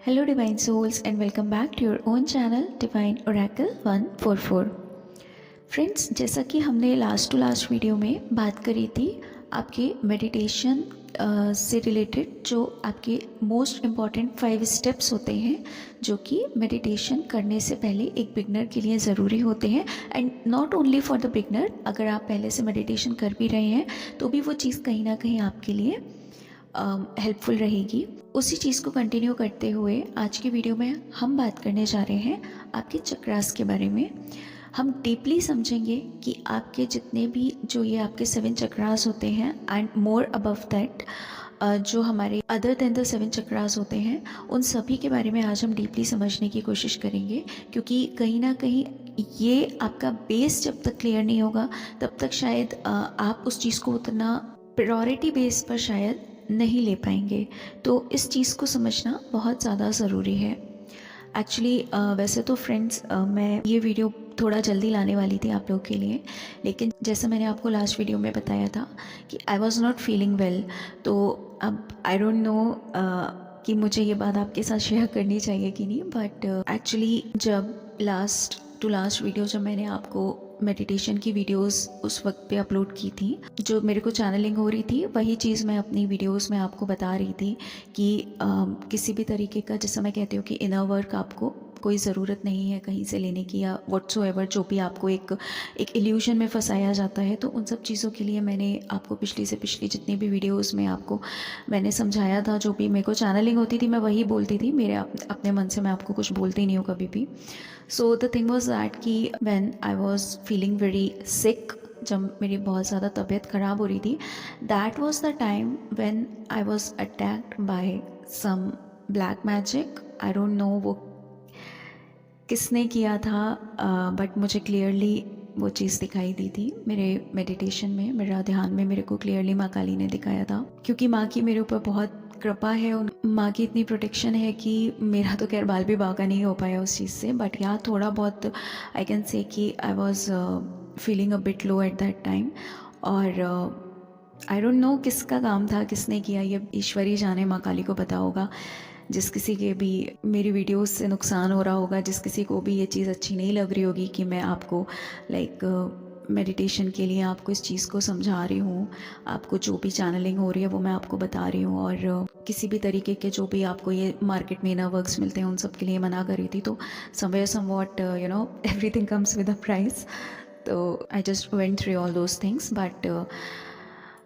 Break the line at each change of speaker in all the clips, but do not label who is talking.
Hello Divine Souls and welcome back to your own channel Divine Oracle 144। Friends, जैसा कि हमने last to last video में बात करी थी आपके मेडिटेशन से रिलेटेड, जो आपके मोस्ट इम्पॉर्टेंट 5 स्टेप्स होते हैं जो कि मेडिटेशन करने से पहले एक बिगनर के लिए ज़रूरी होते हैं। And not only for the beginner, अगर आप पहले से मेडिटेशन कर भी रहे हैं तो भी वो चीज़ कहीं ना कहीं आपके लिए हेल्पफुल रहेगी। उसी चीज़ को कंटिन्यू करते हुए आज की वीडियो में हम बात करने जा रहे हैं आपके चक्रास के बारे में। हम डीपली समझेंगे कि आपके जितने भी जो ये आपके 7 चक्रास होते हैं एंड मोर अबव दैट जो हमारे अदर देन द 7 चक्रास होते हैं, उन सभी के बारे में आज हम डीपली समझने की कोशिश करेंगे। क्योंकि कहीं ना कहीं ये आपका बेस जब तक क्लियर नहीं होगा तब तक शायद आप उस चीज़ को उतना प्रायोरिटी बेस पर शायद नहीं ले पाएंगे। तो इस चीज़ को समझना बहुत ज़्यादा ज़रूरी है। एक्चुअली वैसे तो फ्रेंड्स मैं ये वीडियो थोड़ा जल्दी लाने वाली थी आप लोगों के लिए, लेकिन जैसा मैंने आपको लास्ट वीडियो में बताया था कि I was not feeling well. तो अब आई डोंट नो कि मुझे ये बात आपके साथ शेयर करनी चाहिए कि नहीं, बट एक्चुअली जब लास्ट टू लास्ट वीडियो जब मैंने आपको मेडिटेशन की वीडियोस उस वक्त पे अपलोड की थी, जो मेरे को चैनलिंग हो रही थी, वही चीज़ मैं अपनी वीडियोस में आपको बता रही थी कि किसी भी तरीके का, जैसा मैं कहती हूँ कि इनर वर्क आपको कोई ज़रूरत नहीं है कहीं से लेने की, या व्हाट्सोएवर जो भी आपको एक इल्यूशन में फंसाया जाता है। तो उन सब चीज़ों के लिए मैंने आपको पिछली से पिछली जितनी भी वीडियोस में आपको मैंने समझाया था, जो भी मेरे को चैनलिंग होती थी मैं वही बोलती थी, मेरे अपने मन से मैं आपको कुछ बोलती नहीं हूँ कभी भी। So the thing was that कि when I was feeling very sick, जब मेरी बहुत ज़्यादा तबीयत ख़राब हो रही थी, that was the time when I was attacked by some black magic. I don't know वो किसने किया था, बट मुझे क्लियरली वो चीज़ दिखाई दी थी मेरे मेडिटेशन में, मेरा ध्यान में मेरे को क्लियरली माँ काली ने दिखाया था। क्योंकि माँ की मेरे ऊपर बहुत कृपा है, उन माँ की इतनी प्रोटेक्शन है कि मेरा तो खैर बाल भी बाका नहीं हो पाया उस चीज़ से, बट यहाँ थोड़ा बहुत आई कैन से कि आई was feeling a bit low at that time. और आई डोंट नो किसका काम था, किसने किया, ये ईश्वर ही जाने, माँ काली को पता होगा। जिस किसी के भी मेरी वीडियोस से नुकसान हो रहा होगा, जिस किसी को भी ये चीज़ अच्छी नहीं लग रही होगी कि मैं आपको मेडिटेशन के लिए आपको इस चीज़ को समझा रही हूँ, आपको जो भी चैनलिंग हो रही है वो मैं आपको बता रही हूँ, और किसी भी तरीके के जो भी आपको ये मार्केट में इनर वर्क्स मिलते हैं उन सब के लिए मना कर रही थी। तो somewhere somewhat you know everything comes with a price. तो I just went through all those things, but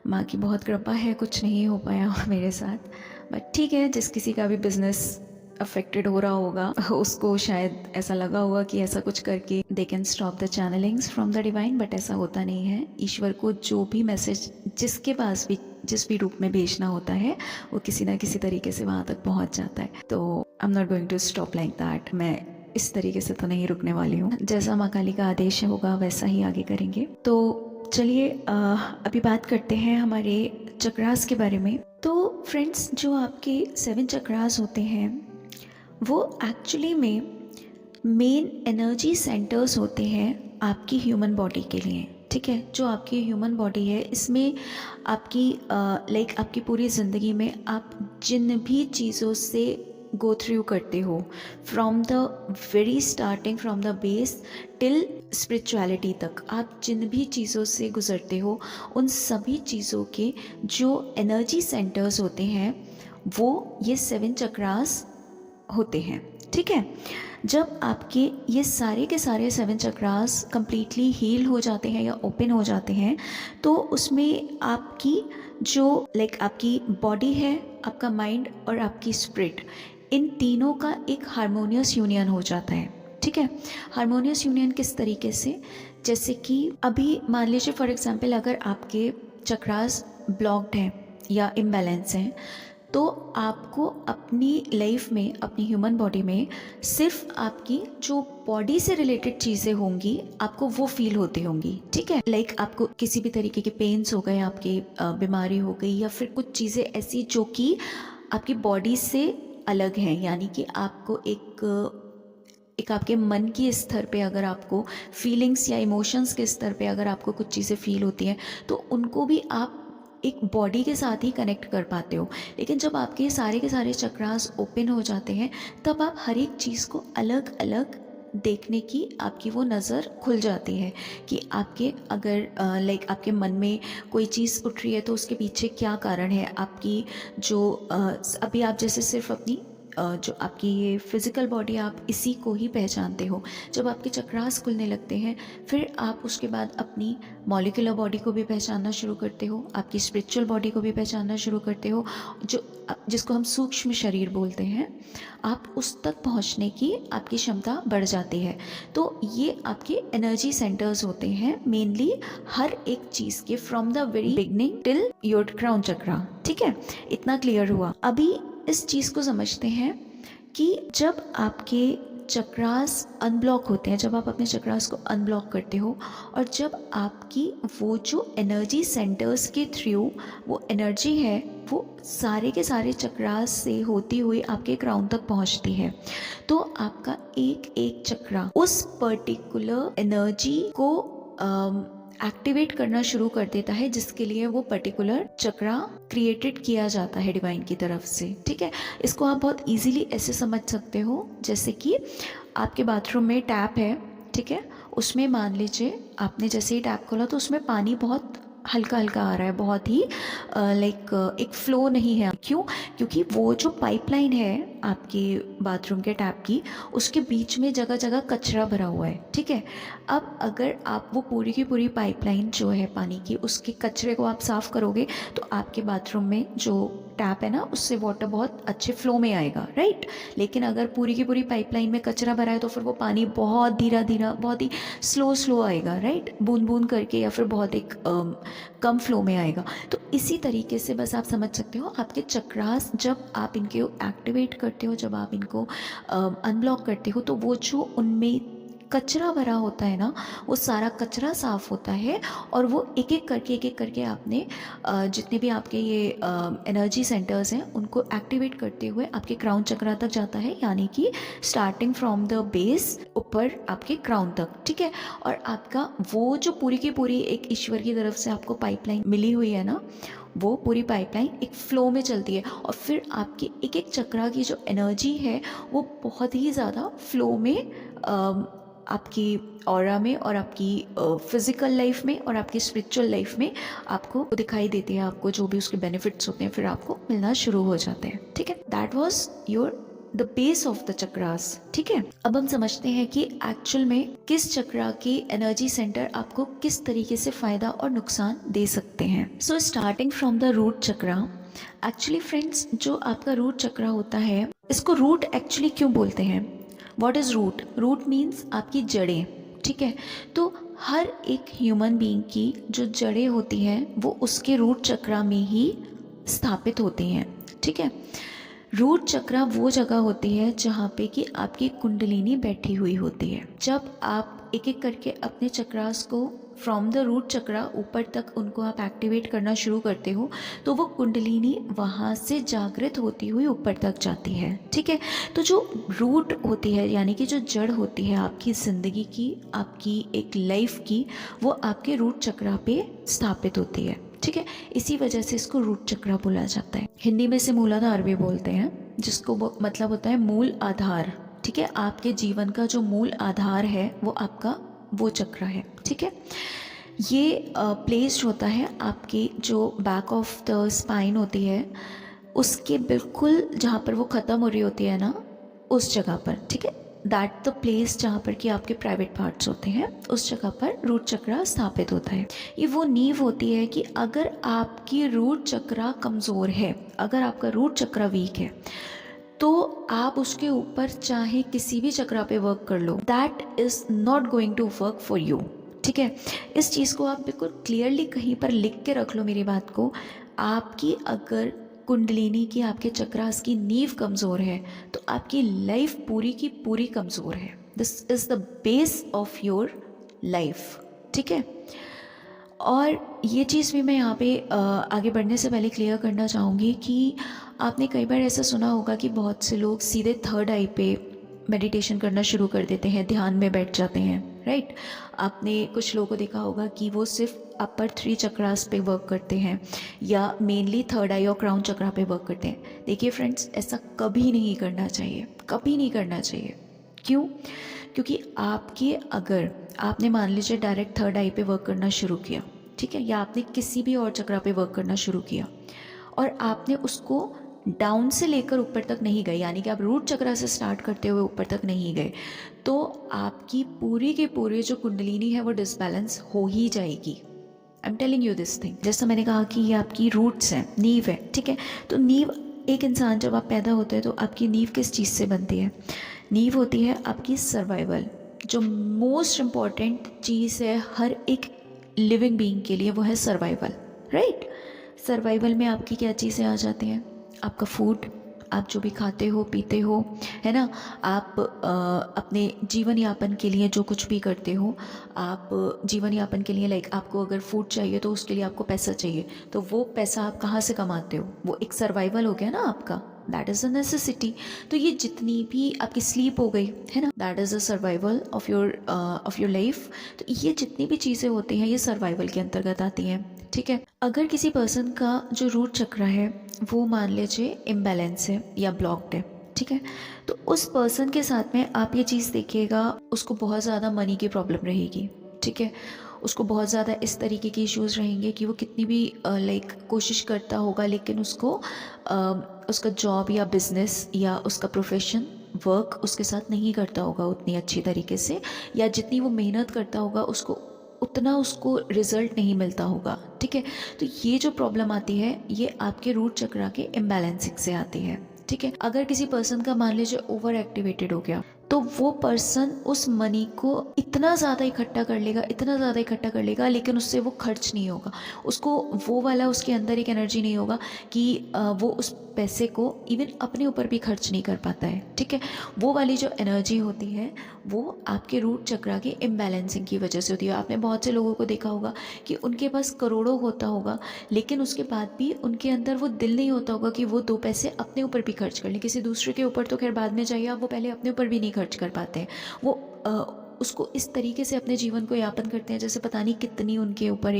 माँ की बहुत कृपा है, कुछ नहीं हो पाया मेरे साथ। बट ठीक है, जिस किसी का भी बिजनेस अफेक्टेड हो रहा होगा उसको शायद ऐसा लगा होगा कि ऐसा कुछ करके they can stop the channelings from the divine, but ऐसा होता नहीं है। ईश्वर को जो भी मैसेज जिसके पास भी जिस भी रूप में भेजना होता है वो किसी ना किसी तरीके से वहाँ तक पहुँच जाता है। तो I am not going to stop like that. मैं इस तरीके से तो नहीं रुकने वाली हूँ, जैसा माँ काली का आदेश होगा वैसा ही आगे करेंगे। तो चलिए अभी बात करते हैं हमारे चक्रास के बारे में। तो फ्रेंड्स, जो आपके 7 चक्रास होते हैं वो एक्चुअली में मेन एनर्जी सेंटर्स होते हैं आपकी ह्यूमन बॉडी के लिए। ठीक है, जो आपकी ह्यूमन बॉडी है इसमें आपकी आपकी पूरी ज़िंदगी में आप जिन भी चीज़ों से गो थ्रू करते हो, from the very starting, from the base till spirituality तक, आप जिन भी चीज़ों से गुज़रते हो उन सभी चीज़ों के जो एनर्जी सेंटर्स होते हैं वो ये 7 चक्रास होते हैं। ठीक है, जब आपके ये सारे के सारे 7 चक्रास कंप्लीटली हील हो जाते हैं या ओपन हो जाते हैं, तो उसमें आपकी जो आपकी बॉडी है, आपका माइंड और आपकी स्पिरिट, इन तीनों का एक हारमोनियस यूनियन हो जाता है। ठीक है, हारमोनियस यूनियन किस तरीके से, जैसे कि अभी मान लीजिए फॉर एग्जांपल अगर आपके चक्रास ब्लॉक्ड हैं या इम्बैलेंस हैं, तो आपको अपनी लाइफ में, अपनी ह्यूमन बॉडी में सिर्फ आपकी जो बॉडी से रिलेटेड चीज़ें होंगी आपको वो फील होती होंगी। ठीक है, आपको किसी भी तरीके के पेन्स हो गए, आपकी बीमारी हो गई, या फिर कुछ चीज़ें ऐसी जो कि आपकी बॉडी से अलग हैं, यानी कि आपको एक आपके मन की स्तर पे अगर आपको फीलिंग्स या इमोशंस के स्तर पे अगर आपको कुछ चीज़ें फील होती हैं तो उनको भी आप एक बॉडी के साथ ही कनेक्ट कर पाते हो। लेकिन जब आपके सारे के सारे चक्रास ओपन हो जाते हैं तब आप हर एक चीज़ को अलग अलग देखने की आपकी वो नज़र खुल जाती है कि आपके अगर लाइक आपके मन में कोई चीज़ उठ रही है तो उसके पीछे क्या कारण है। आपकी जो अभी आप जैसे सिर्फ अपनी जो आपकी ये फिज़िकल बॉडी आप इसी को ही पहचानते हो। जब आपके चक्रास खुलने लगते हैं फिर आप उसके बाद अपनी मॉलिक्यूलर बॉडी को भी पहचानना शुरू करते हो, आपकी स्पिरिचुअल बॉडी को भी पहचानना शुरू करते हो, जिसको हम सूक्ष्म शरीर बोलते हैं। आप उस तक पहुंचने की आपकी क्षमता बढ़ जाती है। तो ये आपके एनर्जी सेंटर्स होते हैं मेनली हर एक चीज़ के, from the very beginning till your crown chakra. ठीक है, इतना क्लियर हुआ। अभी इस चीज़ को समझते हैं कि जब आपके चक्रास अनब्लॉक होते हैं, जब आप अपने चक्रास को अनब्लॉक करते हो और जब आपकी वो जो एनर्जी सेंटर्स के थ्रू वो एनर्जी है वो सारे के सारे चक्रास से होती हुई आपके क्राउन तक पहुंचती है, तो आपका एक एक चक्रा उस पर्टिकुलर एनर्जी को एक्टिवेट करना शुरू कर देता है, जिसके लिए वो पर्टिकुलर चक्रा क्रिएटेड किया जाता है डिवाइन की तरफ से। ठीक है, इसको आप बहुत इजीली ऐसे समझ सकते हो जैसे कि आपके बाथरूम में टैप है, ठीक है, उसमें मान लीजिए आपने जैसे ही टैप खोला तो उसमें पानी बहुत हल्का हल्का आ रहा है, बहुत ही लाइक एक फ़्लो नहीं है। क्यों? क्योंकि वो जो पाइपलाइन है आपके बाथरूम के टैप की, उसके बीच में जगह जगह कचरा भरा हुआ है। ठीक है, अब अगर आप वो पूरी की पूरी पाइपलाइन जो है पानी की, उसके कचरे को आप साफ़ करोगे तो आपके बाथरूम में जो टैप है ना, उससे वाटर बहुत अच्छे फ्लो में आएगा, राइट। लेकिन अगर पूरी की पूरी पाइपलाइन में कचरा भरा है तो फिर वो पानी बहुत धीरा धीरा, बहुत ही स्लो आएगा, राइट, बूंद बूंद करके, या फिर बहुत एक कम फ्लो में आएगा। तो इसी तरीके से बस आप समझ सकते हो आपके चक्रास जब आप इनके एक्टिवेट करते हो, जब आप इनको अनब्लॉक करते हो, तो वो जो उनमें कचरा भरा होता है ना, वो सारा कचरा साफ़ होता है और वो एक एक करके आपने जितने भी आपके ये एनर्जी सेंटर्स हैं उनको एक्टिवेट करते हुए आपके क्राउन चक्रा तक जाता है, यानी कि स्टार्टिंग फ्रॉम द बेस ऊपर आपके क्राउन तक। ठीक है, और आपका वो जो पूरी की पूरी एक ईश्वर की तरफ से आपको पाइपलाइन मिली हुई है ना, वो पूरी पाइपलाइन एक फ़्लो में चलती है और फिर आपकी एक एक चक्रा की जो एनर्जी है वो बहुत ही ज़्यादा फ़्लो में आपकी ऑरा में और आपकी फ़िज़िकल लाइफ में और आपकी स्पिरिचुअल लाइफ में आपको दिखाई देती है। आपको जो भी उसके बेनिफिट्स होते हैं फिर आपको मिलना शुरू हो जाते हैं। ठीक है, that was your the base of the chakras. ठीक है, अब हम समझते हैं कि एक्चुअल में किस चक्रा की एनर्जी सेंटर आपको किस तरीके से फ़ायदा और नुकसान दे सकते हैं। So starting from the root chakra, actually friends जो आपका रूट चक्रा होता है, इसको रूट एक्चुअली क्यों बोलते हैं? What is root? Root means आपकी जड़ें। ठीक है, तो हर एक ह्यूमन बीइंग की जो जड़ें होती हैं वो उसके रूट चक्रा में ही स्थापित होती हैं। ठीक है, रूट चक्रा वो जगह होती है जहाँ पे कि आपकी कुंडलिनी बैठी हुई होती है। जब आप एक एक करके अपने चक्रास को फ्रॉम द रूट चक्रा ऊपर तक उनको आप एक्टिवेट करना शुरू करते हो तो वो कुंडलिनी वहाँ से जागृत होती हुई ऊपर तक जाती है। ठीक है, तो जो रूट होती है यानी कि जो जड़ होती है आपकी ज़िंदगी की, आपकी एक लाइफ की, वो आपके रूट चक्रा पे स्थापित होती है। ठीक है, इसी वजह से इसको रूट चक्रा बोला जाता है। हिंदी में से मूलाधार भी बोलते हैं, जिसको मतलब होता है मूल आधार। ठीक है, आपके जीवन का जो मूल आधार है वो आपका वो चक्र है। ठीक है, ये प्लेस्ड होता है आपकी जो बैक ऑफ द स्पाइन होती है उसके बिल्कुल जहाँ पर वो ख़त्म हो रही होती है ना, उस जगह पर। ठीक है, दैट द प्लेस जहाँ पर कि आपके प्राइवेट पार्ट्स होते हैं, उस जगह पर रूट चक्रा स्थापित होता है। ये वो नींव होती है कि अगर आपकी रूट चक्रा कमज़ोर है, अगर आपका रूट चक्रा वीक है, तो आप उसके ऊपर चाहे किसी भी चक्रा पे वर्क कर लो, that is not going to work for you. ठीक है, इस चीज़ को आप बिल्कुल क्लियरली कहीं पर लिख के रख लो मेरी बात को। आपकी अगर कुंडलिनी की, आपके चक्रास की नींव कमज़ोर है तो आपकी लाइफ पूरी की पूरी कमज़ोर है। This is the base of your life. ठीक है, और ये चीज़ भी मैं यहाँ पे आगे बढ़ने से पहले क्लियर करना चाहूँगी कि आपने कई बार ऐसा सुना होगा कि बहुत से लोग सीधे थर्ड आई पे मेडिटेशन करना शुरू कर देते हैं, ध्यान में बैठ जाते हैं, राइट। आपने कुछ लोगों को देखा होगा कि वो सिर्फ अपर 3 चक्रास पे वर्क करते हैं या मेनली थर्ड आई और क्राउन चक्रा पे वर्क करते हैं। देखिए फ्रेंड्स, ऐसा कभी नहीं करना चाहिए, कभी नहीं करना चाहिए। क्यों? क्योंकि अगर आपने मान लीजिए डायरेक्ट थर्ड आई पे वर्क करना शुरू किया, ठीक है, या आपने किसी भी और चक्रा पे वर्क करना शुरू किया और आपने उसको डाउन से लेकर ऊपर तक नहीं गए, यानी कि आप रूट चक्रा से स्टार्ट करते हुए ऊपर तक नहीं गए, तो आपकी पूरी के पूरे जो कुंडलिनी है वो डिसबैलेंस हो ही जाएगी। I am telling you this thing. जैसा मैंने कहा कि ये आपकी रूट्स हैं, नींव है, ठीक है। तो नींव, एक इंसान जब आप पैदा होते हैं तो आपकी नींव किस चीज़ से बनती है? नींव होती है आपकी सर्वाइवल। जो मोस्ट इम्पॉर्टेंट चीज़ है हर एक लिविंग बीइंग के लिए, वो है सर्वाइवल, राइट। सर्वाइवल में आपकी क्या चीज़ें आ जाती हैं? आपका फूड, आप जो भी खाते हो पीते हो, है ना, आप अपने जीवन यापन के लिए जो कुछ भी करते हो, आप जीवन यापन के लिए लाइक आपको अगर फूड चाहिए तो उसके लिए आपको पैसा चाहिए, तो वो पैसा आप कहाँ से कमाते हो? वो एक सर्वाइवल हो गया ना आपका, दैट इज़ अ नेसेसिटी। तो ये जितनी भी आपकी स्लीप हो गई है ना, that is a survival of your life. तो ये जितनी भी चीज़ें होती हैं ये सर्वाइवल के अंतर्गत आती हैं, ठीक है। अगर किसी पर्सन का जो रूट चक्र है वो मान लीजिए इम्बैलेंस है या ब्लॉक्ड है, ठीक है, तो उस पर्सन के साथ में आप ये चीज़ देखिएगा, उसको बहुत ज़्यादा मनी की प्रॉब्लम रहेगी, ठीक है। उसको बहुत ज़्यादा इस तरीके के इश्यूज़ रहेंगे कि वो कितनी भी लाइक कोशिश करता होगा, लेकिन उसको उसका जॉब या बिज़नेस या उसका प्रोफेशन वर्क उसके साथ नहीं करता होगा उतनी अच्छी तरीके से, या जितनी वो मेहनत करता होगा उतना उसको रिज़ल्ट नहीं मिलता होगा, ठीक है। तो ये जो प्रॉब्लम आती है ये आपके रूट चक्रा के इम्बैलेंसिंग से आती है, ठीक है। अगर किसी पर्सन का मान लीजिए ओवर एक्टिवेटेड हो गया, तो वो पर्सन उस मनी को इतना ज़्यादा इकट्ठा कर लेगा, इतना ज़्यादा इकट्ठा कर लेगा, लेकिन उससे वो खर्च नहीं होगा, उसको वो वाला उसके अंदर एक एनर्जी नहीं होगा कि वो उस पैसे को इवन अपने ऊपर भी खर्च नहीं कर पाता है, ठीक है। वो वाली जो एनर्जी होती है वो आपके रूट चक्रा के इम्बैलेंसिंग की वजह से होती है। आपने बहुत से लोगों को देखा होगा कि उनके पास करोड़ों होता होगा, लेकिन उसके बाद भी उनके अंदर वो दिल नहीं होता होगा कि वो 2 पैसे अपने ऊपर भी खर्च कर लें। किसी दूसरे के ऊपर तो खैर बाद में चाहिए, आप वो पहले अपने ऊपर भी नहीं खर्च कर पाते हैं। वो उसको इस तरीके से अपने जीवन को यापन करते हैं जैसे पता नहीं कितनी उनके ऊपर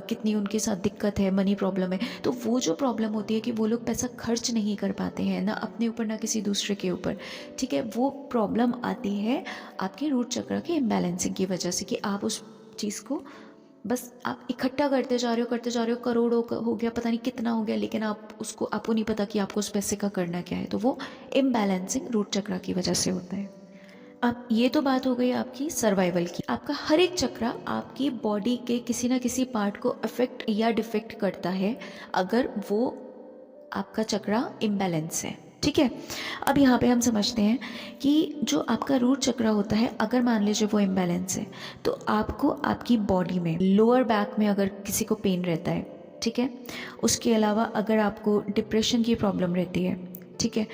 कितनी उनके साथ दिक्कत है, मनी प्रॉब्लम है। तो वो जो प्रॉब्लम होती है कि वो लोग पैसा खर्च नहीं कर पाते हैं, ना अपने ऊपर ना किसी दूसरे के ऊपर, ठीक है। वो प्रॉब्लम आती है आपके रूट चक्र के इम्बैलेंसिंग की वजह से कि आप उस चीज़ को बस आप इकट्ठा करते जा रहे हो, करोड़ों का हो गया, पता नहीं कितना हो गया, लेकिन आपको नहीं पता कि आपको उस पैसे का करना क्या है। तो वो इम्बैलेंसिंग रूट चक्र की वजह से होता है। अब ये तो बात हो गई आपकी सर्वाइवल की। आपका हर एक चक्र आपकी बॉडी के किसी ना किसी पार्ट को अफेक्ट या डिफेक्ट करता है अगर वो आपका चक्र इम्बैलेंस है, ठीक है। अब यहाँ पे हम समझते हैं कि जो आपका रूट चक्र होता है, अगर मान लीजिए वो इम्बैलेंस है, तो आपको आपकी बॉडी में लोअर बैक में अगर किसी को पेन रहता है, ठीक है, उसके अलावा अगर आपको डिप्रेशन की प्रॉब्लम रहती है, ठीक है,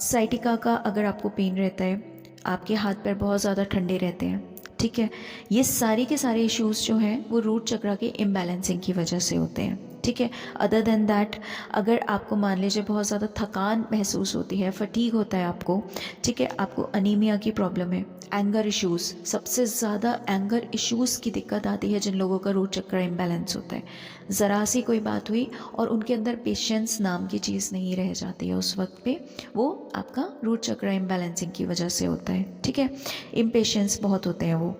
साइटिका का अगर आपको पेन रहता है, आपके हाथ पैर बहुत ज़्यादा ठंडे रहते हैं, ठीक है, ये सारे के सारे इश्यूज़ जो हैं वो रूट चक्र के इम्बैलेंसिंग की वजह से होते हैं, ठीक है। अदर देन दैट, अगर आपको मान लीजिए बहुत ज़्यादा थकान महसूस होती है, फटीग होता है आपको, ठीक है, आपको अनीमिया की प्रॉब्लम है, एंगर इश्यूज़, सबसे ज़्यादा एंगर इश्यूज़ की दिक्कत आती है जिन लोगों का रूट चक्र इम्बैलेंस होता है। ज़रा सी कोई बात हुई और उनके अंदर पेशेंस नाम की चीज़ नहीं रह जाती है उस वक्त पे, वो आपका रूट चक्र इम्बैलेंसिंग की वजह से होता है, ठीक है। इम्पेशेंस बहुत होते हैं वो,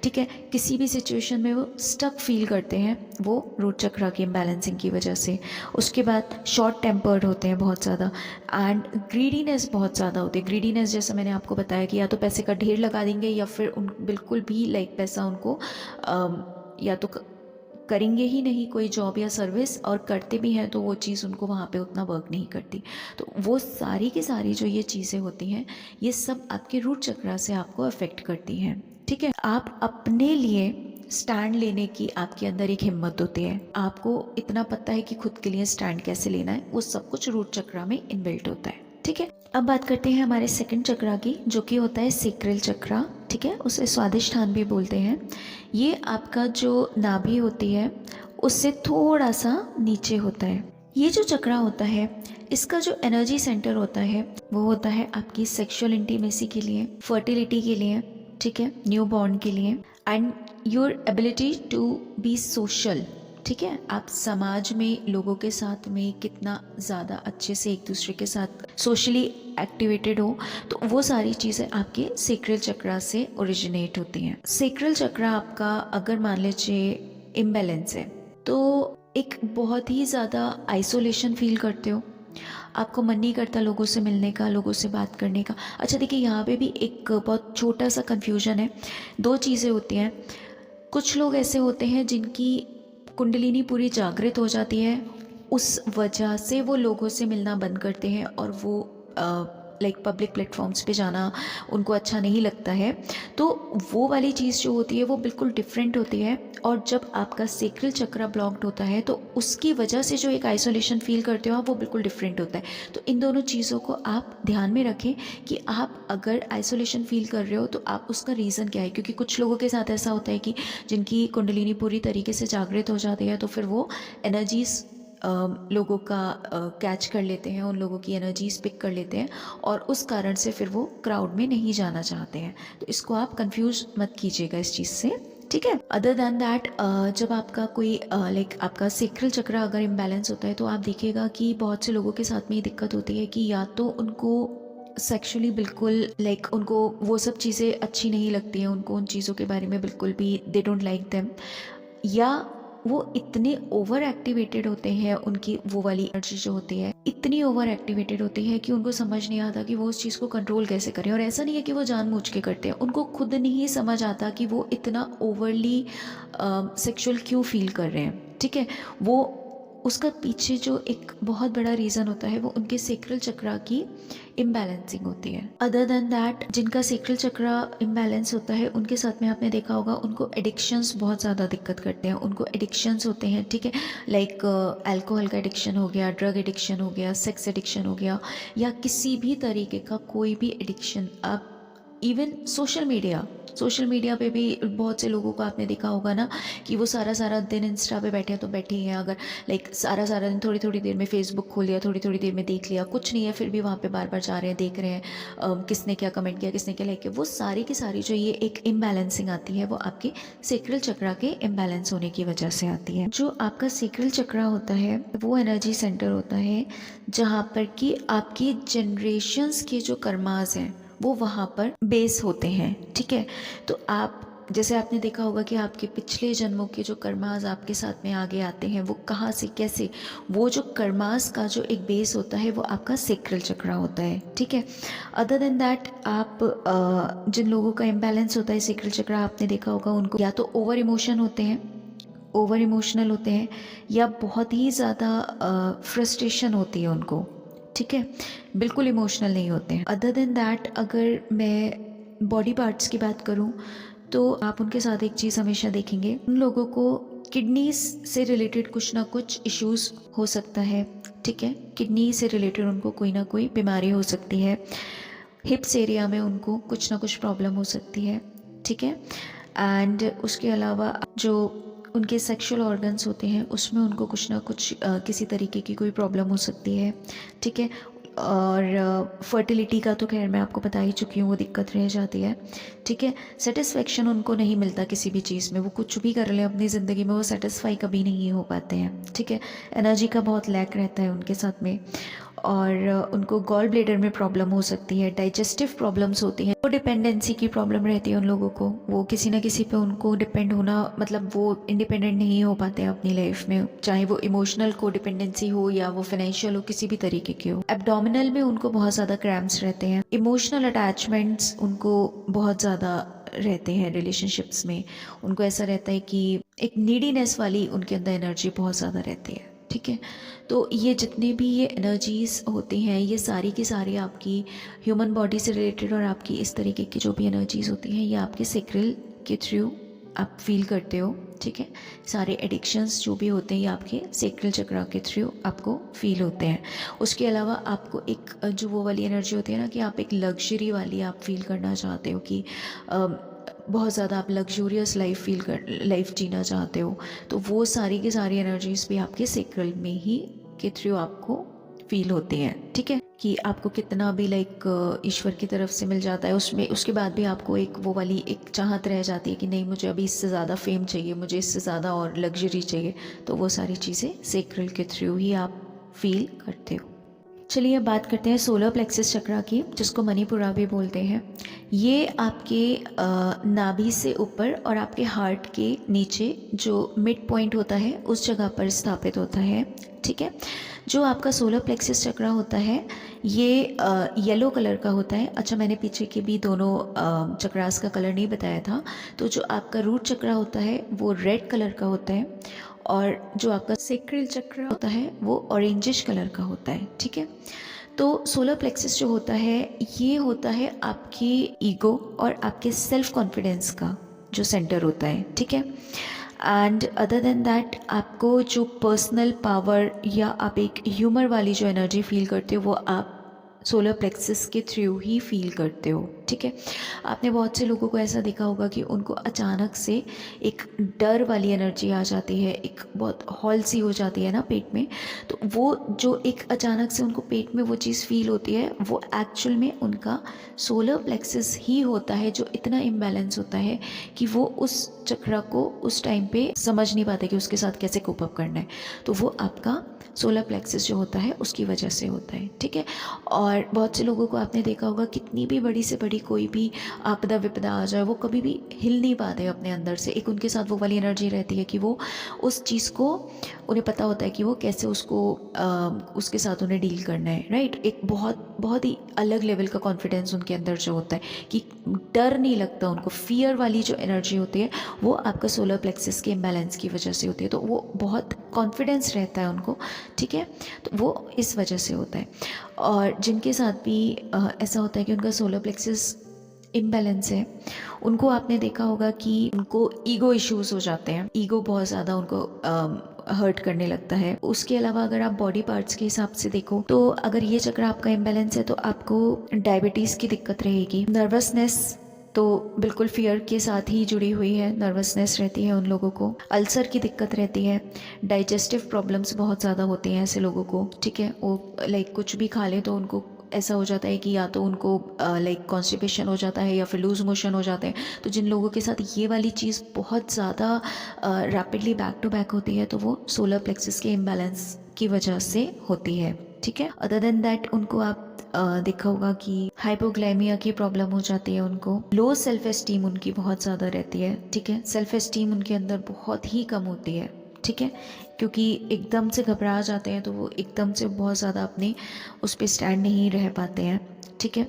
ठीक है, किसी भी सिचुएशन में वो स्टक फील करते हैं, वो रूट चक्र की इम्बैलेंसिंग की वजह से। उसके बाद शॉर्ट टेम्पर्ड होते हैं बहुत ज़्यादा, एंड ग्रीडीनेस बहुत ज़्यादा होती है। ग्रीडीनेस जैसे मैंने आपको बताया कि या तो पैसे का ढेर लगा देंगे या फिर उन बिल्कुल भी लाइक पैसा उनको या तो करेंगे ही नहीं कोई जॉब या सर्विस, और करते भी हैं तो वो चीज़ उनको वहाँ पे उतना वर्क नहीं करती। तो वो सारी की सारी जो ये चीज़ें होती हैं ये सब आपके रूट चक्र से आपको अफेक्ट करती हैं, ठीक है। आप अपने लिए स्टैंड लेने की आपके अंदर एक हिम्मत होती है, आपको इतना पता है कि खुद के लिए स्टैंड कैसे लेना है, वो सब कुछ रूट चक्र में इनबिल्ट होता है, ठीक है। अब बात करते हैं हमारे सेकंड चक्र की, जो कि होता है सेक्रल चक्र, ठीक है, उसे स्वादिष्ठान भी बोलते हैं। ये आपका जो नाभि होती है उससे थोड़ा सा नीचे होता है, ये जो चक्रा होता है, इसका जो एनर्जी सेंटर होता है वो होता है आपकी सेक्सुअल इंटीमेसी के लिए, फर्टिलिटी के लिए, ठीक है, न्यू बॉर्न के लिए, and your ability to be social. ठीक है, आप समाज में लोगों के साथ में कितना ज़्यादा अच्छे से एक दूसरे के साथ सोशली एक्टिवेटेड हो, तो वो सारी चीज़ें आपके सेक्रल चक्रा से ओरिजिनेट होती हैं। सेक्रल चक्रा आपका अगर मान लीजिए इम्बैलेंस है तो एक बहुत ही ज़्यादा आइसोलेशन फील करते हो, आपको मन नहीं करता लोगों से मिलने का, लोगों से बात करने का। अच्छा देखिए, यहाँ पे भी एक बहुत छोटा सा कन्फ्यूजन है। दो चीज़ें होती हैं, कुछ लोग ऐसे होते हैं जिनकी कुंडलिनी पूरी जागृत हो जाती है, उस वजह से वो लोगों से मिलना बंद करते हैं और वो लाइक पब्लिक प्लेटफॉर्म्स पे जाना उनको अच्छा नहीं लगता है। तो वो वाली चीज़ जो होती है वो बिल्कुल डिफरेंट होती है। और जब आपका सेक्रल चक्रा ब्लॉक्ड होता है तो उसकी वजह से जो एक आइसोलेशन फील करते हो आप, वो बिल्कुल डिफरेंट होता है। तो इन दोनों चीज़ों को आप ध्यान में रखें कि आप अगर आइसोलेशन फील कर रहे हो तो आप उसका रीज़न क्या है। क्योंकि कुछ लोगों के साथ ऐसा होता है कि जिनकी कुंडलिनी पूरी तरीके से जागृत हो जाती है तो फिर वो एनर्जीज लोगों का कैच कर लेते हैं, उन लोगों की एनर्जीज पिक कर लेते हैं और उस कारण से फिर वो क्राउड में नहीं जाना चाहते हैं। तो इसको आप कंफ्यूज मत कीजिएगा इस चीज़ से, ठीक है। अदर दैन दैट जब आपका कोई लाइक आपका सेक्रल चक्रा अगर इम्बैलेंस होता है तो आप देखिएगा कि बहुत से लोगों के साथ में ये दिक्कत होती है कि या तो उनको सेक्सुअली बिल्कुल लाइक उनको वो सब चीज़ें अच्छी नहीं लगती हैं, उनको उन चीज़ों के बारे में बिल्कुल भी दे डोंट लाइक देम, या वो इतने ओवर एक्टिवेटेड होते हैं, उनकी वो वाली एनर्जी जो होती है इतनी ओवर एक्टिवेटेड होती है कि उनको समझ नहीं आता कि वो उस चीज़ को कंट्रोल कैसे करें। और ऐसा नहीं है कि वो जानबूझ के करते हैं, उनको खुद नहीं समझ आता कि वो इतना ओवरली सेक्सुअल क्यों फील कर रहे हैं, ठीक है। वो उसका पीछे जो एक बहुत बड़ा रीज़न होता है वो उनके सेक्रल चक्रा की इम्बैलेंसिंग होती है। अदर देन दैट जिनका सेक्रल चक्रा इम्बैलेंस होता है उनके साथ में आपने देखा होगा उनको एडिक्शंस बहुत ज़्यादा दिक्कत करते हैं, उनको एडिक्शंस होते हैं, ठीक है। लाइक अल्कोहल का एडिक्शन हो गया, ड्रग एडिक्शन हो गया, सेक्स एडिक्शन हो गया, या किसी भी तरीके का कोई भी एडिक्शन। आप इवन सोशल मीडिया पे भी बहुत से लोगों को आपने देखा होगा ना कि वो सारा सारा दिन इंस्टा पे बैठे हैं तो बैठे ही हैं, अगर लाइक सारा सारा दिन थोड़ी थोड़ी देर में फेसबुक खोल लिया, थोड़ी थोड़ी देर में देख लिया, कुछ नहीं है फिर भी वहाँ पे बार बार जा रहे हैं, देख रहे हैं किसने क्या कमेंट किया, किसने क्या लाइक किया। वो सारी की सारी जो ये एक इम्बैलेंसिंग आती है वो आपके सेक्रल चक्रा के इम्बैलेंस होने की वजह से आती है। जो आपका सेक्रल चक्रा होता है वो एनर्जी सेंटर होता है जहाँ पर कि आपकी जनरेशन्स के जो कर्मास हैं वो वहाँ पर बेस होते हैं, ठीक है। तो आप जैसे आपने देखा होगा कि आपके पिछले जन्मों के जो कर्मास आपके साथ में आगे आते हैं वो कहाँ से कैसे, वो जो कर्मास का जो एक बेस होता है वो आपका सेक्रल चक्रा होता है, ठीक है। अदर देन दैट आप जिन लोगों का इम्बैलेंस होता है सेक्रल चक्रा, आपने देखा होगा उनको या तो ओवर इमोशनल होते हैं या बहुत ही ज़्यादा फ्रस्ट्रेशन होती है उनको, ठीक है, बिल्कुल इमोशनल नहीं होते हैं। अदर देन दैट अगर मैं बॉडी पार्ट्स की बात करूं तो आप उनके साथ एक चीज़ हमेशा देखेंगे, उन लोगों को किडनीज से रिलेटेड कुछ ना कुछ इश्यूज हो सकता है, ठीक है। किडनी से रिलेटेड उनको कोई ना कोई बीमारी हो सकती है, हिप्स एरिया में उनको कुछ ना कुछ प्रॉब्लम हो सकती है, ठीक है। एंड उसके अलावा जो उनके सेक्सुअल ऑर्गन्स होते हैं उसमें उनको कुछ ना कुछ किसी तरीके की कोई प्रॉब्लम हो सकती है, ठीक है। और फर्टिलिटी का तो खैर मैं आपको बता ही चुकी हूँ, वो दिक्कत रह जाती है, ठीक है। सेटिस्फेक्शन उनको नहीं मिलता किसी भी चीज़ में, वो कुछ भी कर ले अपनी ज़िंदगी में वो सेटिस्फाई कभी नहीं हो पाते हैं, ठीक है। एनर्जी का बहुत लैक रहता है उनके साथ में। और उनको गॉल ब्लेडर में प्रॉब्लम हो सकती है, डाइजेस्टिव प्रॉब्लम्स होती हैं, वो डिपेंडेंसी की प्रॉब्लम रहती है उन लोगों को, वो किसी ना किसी पे उनको डिपेंड होना, मतलब वो इंडिपेंडेंट नहीं हो पाते हैं अपनी लाइफ में, चाहे वो इमोशनल को डिपेंडेंसी हो या वो फाइनेंशियल हो, किसी भी तरीके की हो। एब्डोमिनल में उनको बहुत ज़्यादा क्रैम्प्स रहते हैं, इमोशनल अटैचमेंट्स उनको बहुत ज़्यादा रहते हैं रिलेशनशिप्स में, उनको ऐसा रहता है कि एक नीडीनेस वाली उनके अंदर एनर्जी बहुत ज़्यादा रहती है, ठीक है। तो ये जितने भी ये एनर्जीज़ होती हैं ये सारी की सारी आपकी ह्यूमन बॉडी से रिलेटेड और आपकी इस तरीके की जो भी एनर्जीज़ होती हैं ये आपके सेक्रल के थ्रू आप फील करते हो, ठीक है। सारे एडिक्शंस जो भी होते हैं ये आपके सेक्रल चक्रा के थ्रू आपको फील होते हैं। उसके अलावा आपको एक जो वो वाली एनर्जी होती है ना कि आप एक लग्जरी वाली आप फील करना चाहते हो कि बहुत ज़्यादा आप लग्जूरियस लाइफ जीना चाहते हो, तो वो सारी की सारी एनर्जीज़ भी आपके सेक्रल में ही के थ्रू आपको फील होती हैं, ठीक है, कि आपको कितना भी लाइक ईश्वर की तरफ से मिल जाता है, उसमें उसके बाद भी आपको एक वो वाली एक चाहत रह जाती है कि नहीं, मुझे अभी इससे ज़्यादा फेम चाहिए, मुझे इससे ज़्यादा और लग्जरी चाहिए। तो वो सारी चीज़ें सेक्रल के थ्रू ही आप फील करते हो। चलिए अब बात करते हैं सोलर प्लेक्सस चक्रा की, जिसको मणिपुरा भी बोलते हैं। ये आपके नाभि से ऊपर और आपके हार्ट के नीचे जो मिड पॉइंट होता है उस जगह पर स्थापित होता है, ठीक है। जो आपका सोलर प्लेक्सस चक्रा होता है ये येलो कलर का होता है। अच्छा, मैंने पीछे के भी दोनों चक्रास का कलर नहीं बताया था। तो जो आपका रूट चक्रा होता है वो रेड कलर का होता है, और जो आपका सेक्रल चक्र होता है वो ऑरेंजिश कलर का होता है, ठीक है। तो सोलर प्लेक्सस जो होता है ये होता है आपकी ईगो और आपके सेल्फ कॉन्फिडेंस का जो सेंटर होता है, ठीक है। एंड अदर देन दैट आपको जो पर्सनल पावर या आप एक ह्यूमर वाली जो एनर्जी फील करते हो वो आप सोलर प्लेक्सस के थ्रू ही फील करते हो, ठीक है। आपने बहुत से लोगों को ऐसा देखा होगा कि उनको अचानक से एक डर वाली एनर्जी आ जाती है, एक बहुत हॉल सी हो जाती है ना पेट में। तो वो जो एक अचानक से उनको पेट में वो चीज़ फील होती है वो एक्चुअल में उनका सोलर प्लेक्सस ही होता है, जो इतना इम्बैलेंस होता है कि वो उस चक्र को उस टाइम पे समझ नहीं पाते कि उसके साथ कैसे कोप अप करना है। तो वो आपका सोलर प्लेक्सस जो होता है उसकी वजह से होता है, ठीक है। और बहुत से लोगों को आपने देखा होगा कितनी भी बड़ी से बड़ी कोई भी आपदा विपदा आ जाए वो कभी भी हिल नहीं पाते अपने अंदर से। एक उनके साथ वो वाली एनर्जी रहती है कि वो उस चीज़ को, उन्हें पता होता है कि वो कैसे उसको उसके साथ उन्हें डील करना है, राइट। एक बहुत बहुत ही अलग लेवल का कॉन्फिडेंस उनके अंदर जो होता है कि डर नहीं लगता उनको। फियर वाली जो एनर्जी होती है वो आपका सोलर प्लेक्सस के इम्बैलेंस की वजह से होती है। तो वो बहुत कॉन्फिडेंस रहता है उनको, ठीक है। तो वो इस वजह से होता है। और जिनके साथ भी ऐसा होता है कि उनका सोलर प्लेक्सस इम्बैलेंस है, उनको आपने देखा होगा कि उनको ईगो इश्यूज हो जाते हैं, ईगो बहुत ज़्यादा उनको हर्ट करने लगता है। उसके अलावा अगर आप बॉडी पार्ट्स के हिसाब से देखो तो अगर ये चक्र आपका इम्बैलेंस है तो आपको डायबिटीज़ की दिक्कत रहेगी, नर्वसनेस तो बिल्कुल फियर के साथ ही जुड़ी हुई है, नर्वसनेस रहती है उन लोगों को, अल्सर की दिक्कत रहती है, डाइजेस्टिव प्रॉब्लम्स बहुत ज़्यादा होते हैं ऐसे लोगों को, ठीक है। वो लाइक कुछ भी खा लें तो उनको ऐसा हो जाता है कि या तो उनको लाइक कॉन्स्टिपेशन हो जाता है या फिर लूज मोशन हो जाते हैं। तो जिन लोगों के साथ ये वाली चीज़ बहुत ज़्यादा रैपिडली बैक टू बैक होती है तो वो सोलर प्लेक्सस के इम्बैलेंस की वजह से होती है, ठीक है। अदर देन दैट उनको आप देखा होगा कि हाइपोग्लाइमिया की प्रॉब्लम हो जाती है, उनको लो सेल्फ एस्टीम उनकी बहुत ज़्यादा रहती है, ठीक है। सेल्फ एस्टीम उनके अंदर बहुत ही कम होती है, ठीक है, क्योंकि एकदम से घबरा जाते हैं तो वो एकदम से बहुत ज़्यादा अपने उस पर स्टैंड नहीं रह पाते हैं, ठीक है।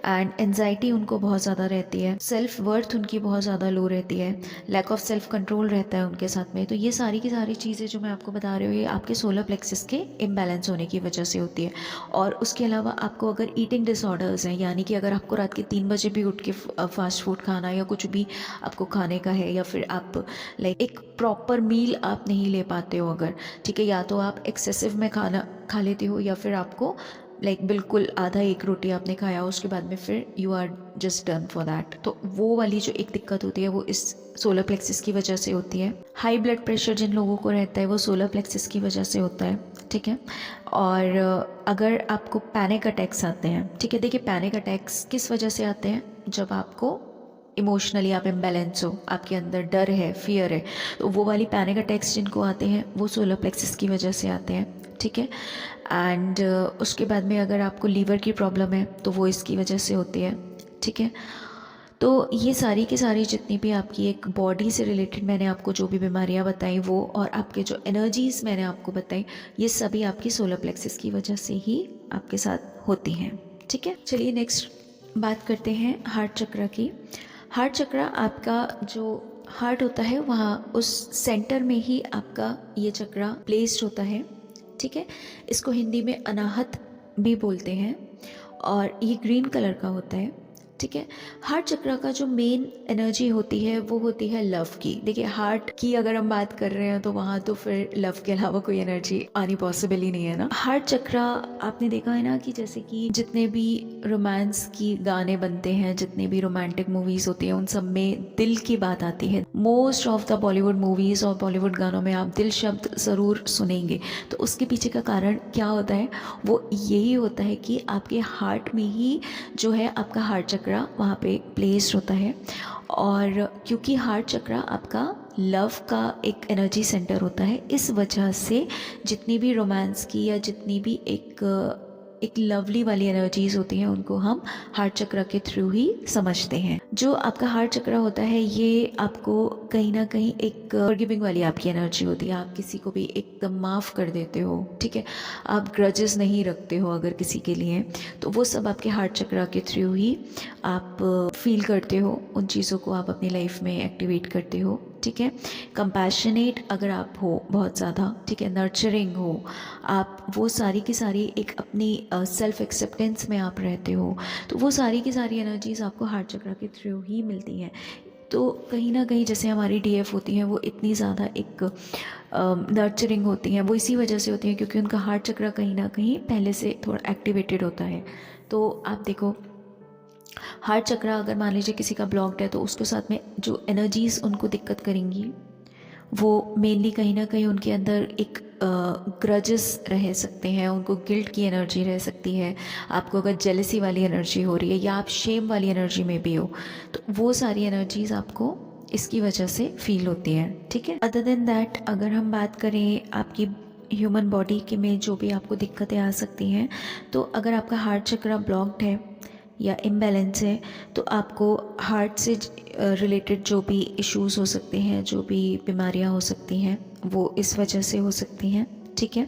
एंड एनजाइटी उनको बहुत ज़्यादा रहती है, सेल्फ वर्थ उनकी बहुत ज़्यादा लो रहती है, लैक ऑफ सेल्फ कंट्रोल रहता है उनके साथ में। तो ये सारी की सारी चीज़ें जो मैं आपको बता रही हूँ ये आपके सोलर प्लेक्सस के इम्बैलेंस होने की वजह से होती है। और उसके अलावा आपको अगर ईटिंग डिसऑर्डर्स हैं, यानी कि अगर आपको रात के 3 बजे भी उठ के फास्ट फूड खाना या कुछ भी आपको खाने का है, या फिर आप लाइक एक प्रॉपर मील आप नहीं ले पाते हो अगर, ठीक है, या तो आप एक्सेसिव में खाना खा लेते हो या फिर आपको लाइक बिल्कुल आधा एक रोटी आपने खाया उसके बाद में फिर you are just done for that. तो वो वाली जो एक दिक्कत होती है वो इस सोलर प्लेक्सस की वजह से होती है। हाई ब्लड प्रेशर जिन लोगों को रहता है वो सोलर प्लेक्सस की वजह से होता है, ठीक है। और अगर आपको पैनिक अटैक्स आते हैं, ठीक है, देखिए पैनिक अटैक्स किस वजह से आते हैं, जब आपको इमोशनली आप इम्बैलेंस हो, आपके अंदर डर है, फियर है, तो वो वाली पैनिक अटैक्स जिनको आते हैं वो सोलर प्लेक्सस की वजह से आते हैं, ठीक है। एंड उसके बाद में अगर आपको लीवर की प्रॉब्लम है तो वो इसकी वजह से होती है, ठीक है। तो ये सारी की सारी जितनी भी आपकी एक बॉडी से रिलेटेड मैंने आपको जो भी बीमारियां बताई वो, और आपके जो एनर्जीज़ मैंने आपको बताई, ये सभी आपकी सोलर प्लेक्सस की वजह से ही आपके साथ होती हैं, ठीक है। चलिए नेक्स्ट बात करते हैं हार्ट चक्र की। हार्ट चक्र आपका जो हार्ट होता है वहाँ उस सेंटर में ही आपका ये चक्र प्लेस्ड होता है, ठीक है। इसको हिंदी में अनाहत भी बोलते हैं और ये ग्रीन कलर का होता है, ठीक है। हार्ट चक्र का जो मेन एनर्जी होती है वो होती है लव की। देखिए हार्ट की अगर हम बात कर रहे हैं तो वहाँ तो फिर लव के अलावा कोई एनर्जी आनी पॉसिबल ही नहीं है ना। हार्ट चक्र आपने देखा है ना कि जैसे कि जितने भी रोमांस की गाने बनते हैं, जितने भी रोमांटिक मूवीज होती हैं, उन सब में दिल की बात आती है। Most of the Bollywood movies और बॉलीवुड गानों में आप दिल शब्द ज़रूर सुनेंगे। तो उसके पीछे का कारण क्या होता है, वो यही होता है कि आपके हार्ट में ही जो है आपका हार्ट चक्र वहाँ पे प्लेस्ड होता है। और क्योंकि हार्ट चक्र आपका लव का एक एनर्जी सेंटर होता है, इस वजह से जितनी भी रोमांस की या जितनी भी एक लवली वाली एनर्जीज होती हैं उनको हम हार्ट चक्र के थ्रू ही समझते हैं। जो आपका हार्ट चक्र होता है ये आपको कहीं ना कहीं एक फॉरगिविंग वाली आपकी एनर्जी होती है। आप किसी को भी एकदम माफ़ कर देते हो, ठीक है, आप ग्रजेस नहीं रखते हो अगर किसी के लिए, तो वो सब आपके हार्ट चक्र के थ्रू ही आप फील करते हो। उन चीज़ों को आप अपनी लाइफ में एक्टिवेट करते हो, ठीक है। कंपैशनेट अगर आप हो बहुत ज़्यादा, ठीक है, नर्चरिंग हो आप, वो सारी की सारी एक अपनी सेल्फ एक्सेप्टेंस में आप रहते हो, तो वो सारी की सारी एनर्जीज़ आपको हार्ट चक्र के थ्रू ही मिलती हैं। तो कहीं ना कहीं जैसे हमारी डीएफ होती हैं वो इतनी ज़्यादा एक नर्चरिंग होती हैं, वो इसी वजह से होती हैं क्योंकि उनका हार्ट चक्र कहीं ना कहीं पहले से थोड़ा एक्टिवेटेड होता है। तो आप देखो हार्ट चक्र अगर मान लीजिए किसी का ब्लॉक्ड है तो उसके साथ में जो एनर्जीज़ उनको दिक्कत करेंगी वो मेनली कहीं ना कहीं उनके अंदर एक ग्रजेस रह सकते हैं, उनको गिल्ट की एनर्जी रह सकती है। आपको अगर जेलसी वाली एनर्जी हो रही है या आप शेम वाली एनर्जी में भी हो तो वो सारी एनर्जीज़ आपको इसकी वजह से फील होती हैं, ठीक है। अदर देन दैट अगर हम बात करें आपकी ह्यूमन बॉडी के में जो भी आपको दिक्कतें आ सकती हैं, तो अगर आपका हार्ट चक्र ब्लॉक्ड है या इम्बैलेंस है तो आपको हार्ट से रिलेटेड जो भी इश्यूज़ हो सकते हैं, जो भी बीमारियां हो सकती हैं, वो इस वजह से हो सकती हैं, ठीक है।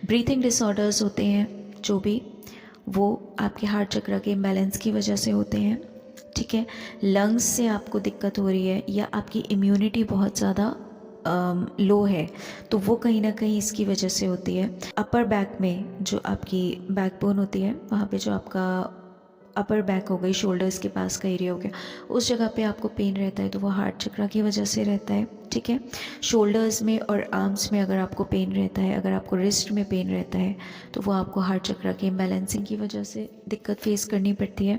ब्रीथिंग डिसऑर्डर्स होते हैं जो भी, वो आपके हार्ट चक्र के इम्बैलेंस की वजह से होते हैं, ठीक है। लंग्स से आपको दिक्कत हो रही है या आपकी इम्यूनिटी बहुत ज़्यादा लो है तो वो कहीं ना कहीं इसकी वजह से होती है। अपर बैक में जो आपकी बैकबोन होती है, वहाँ पे जो आपका अपर बैक हो गई, शोल्डर्स के पास का एरिया हो गया, उस जगह पे आपको पेन रहता है तो वो हार्ट चक्र की वजह से रहता है, ठीक है। शोल्डर्स में और आर्म्स में अगर आपको पेन रहता है, अगर आपको रिस्ट में पेन रहता है तो वो आपको हार्ट चक्र के इम्बैलेंसिंग की वजह से दिक्कत फेस करनी पड़ती है,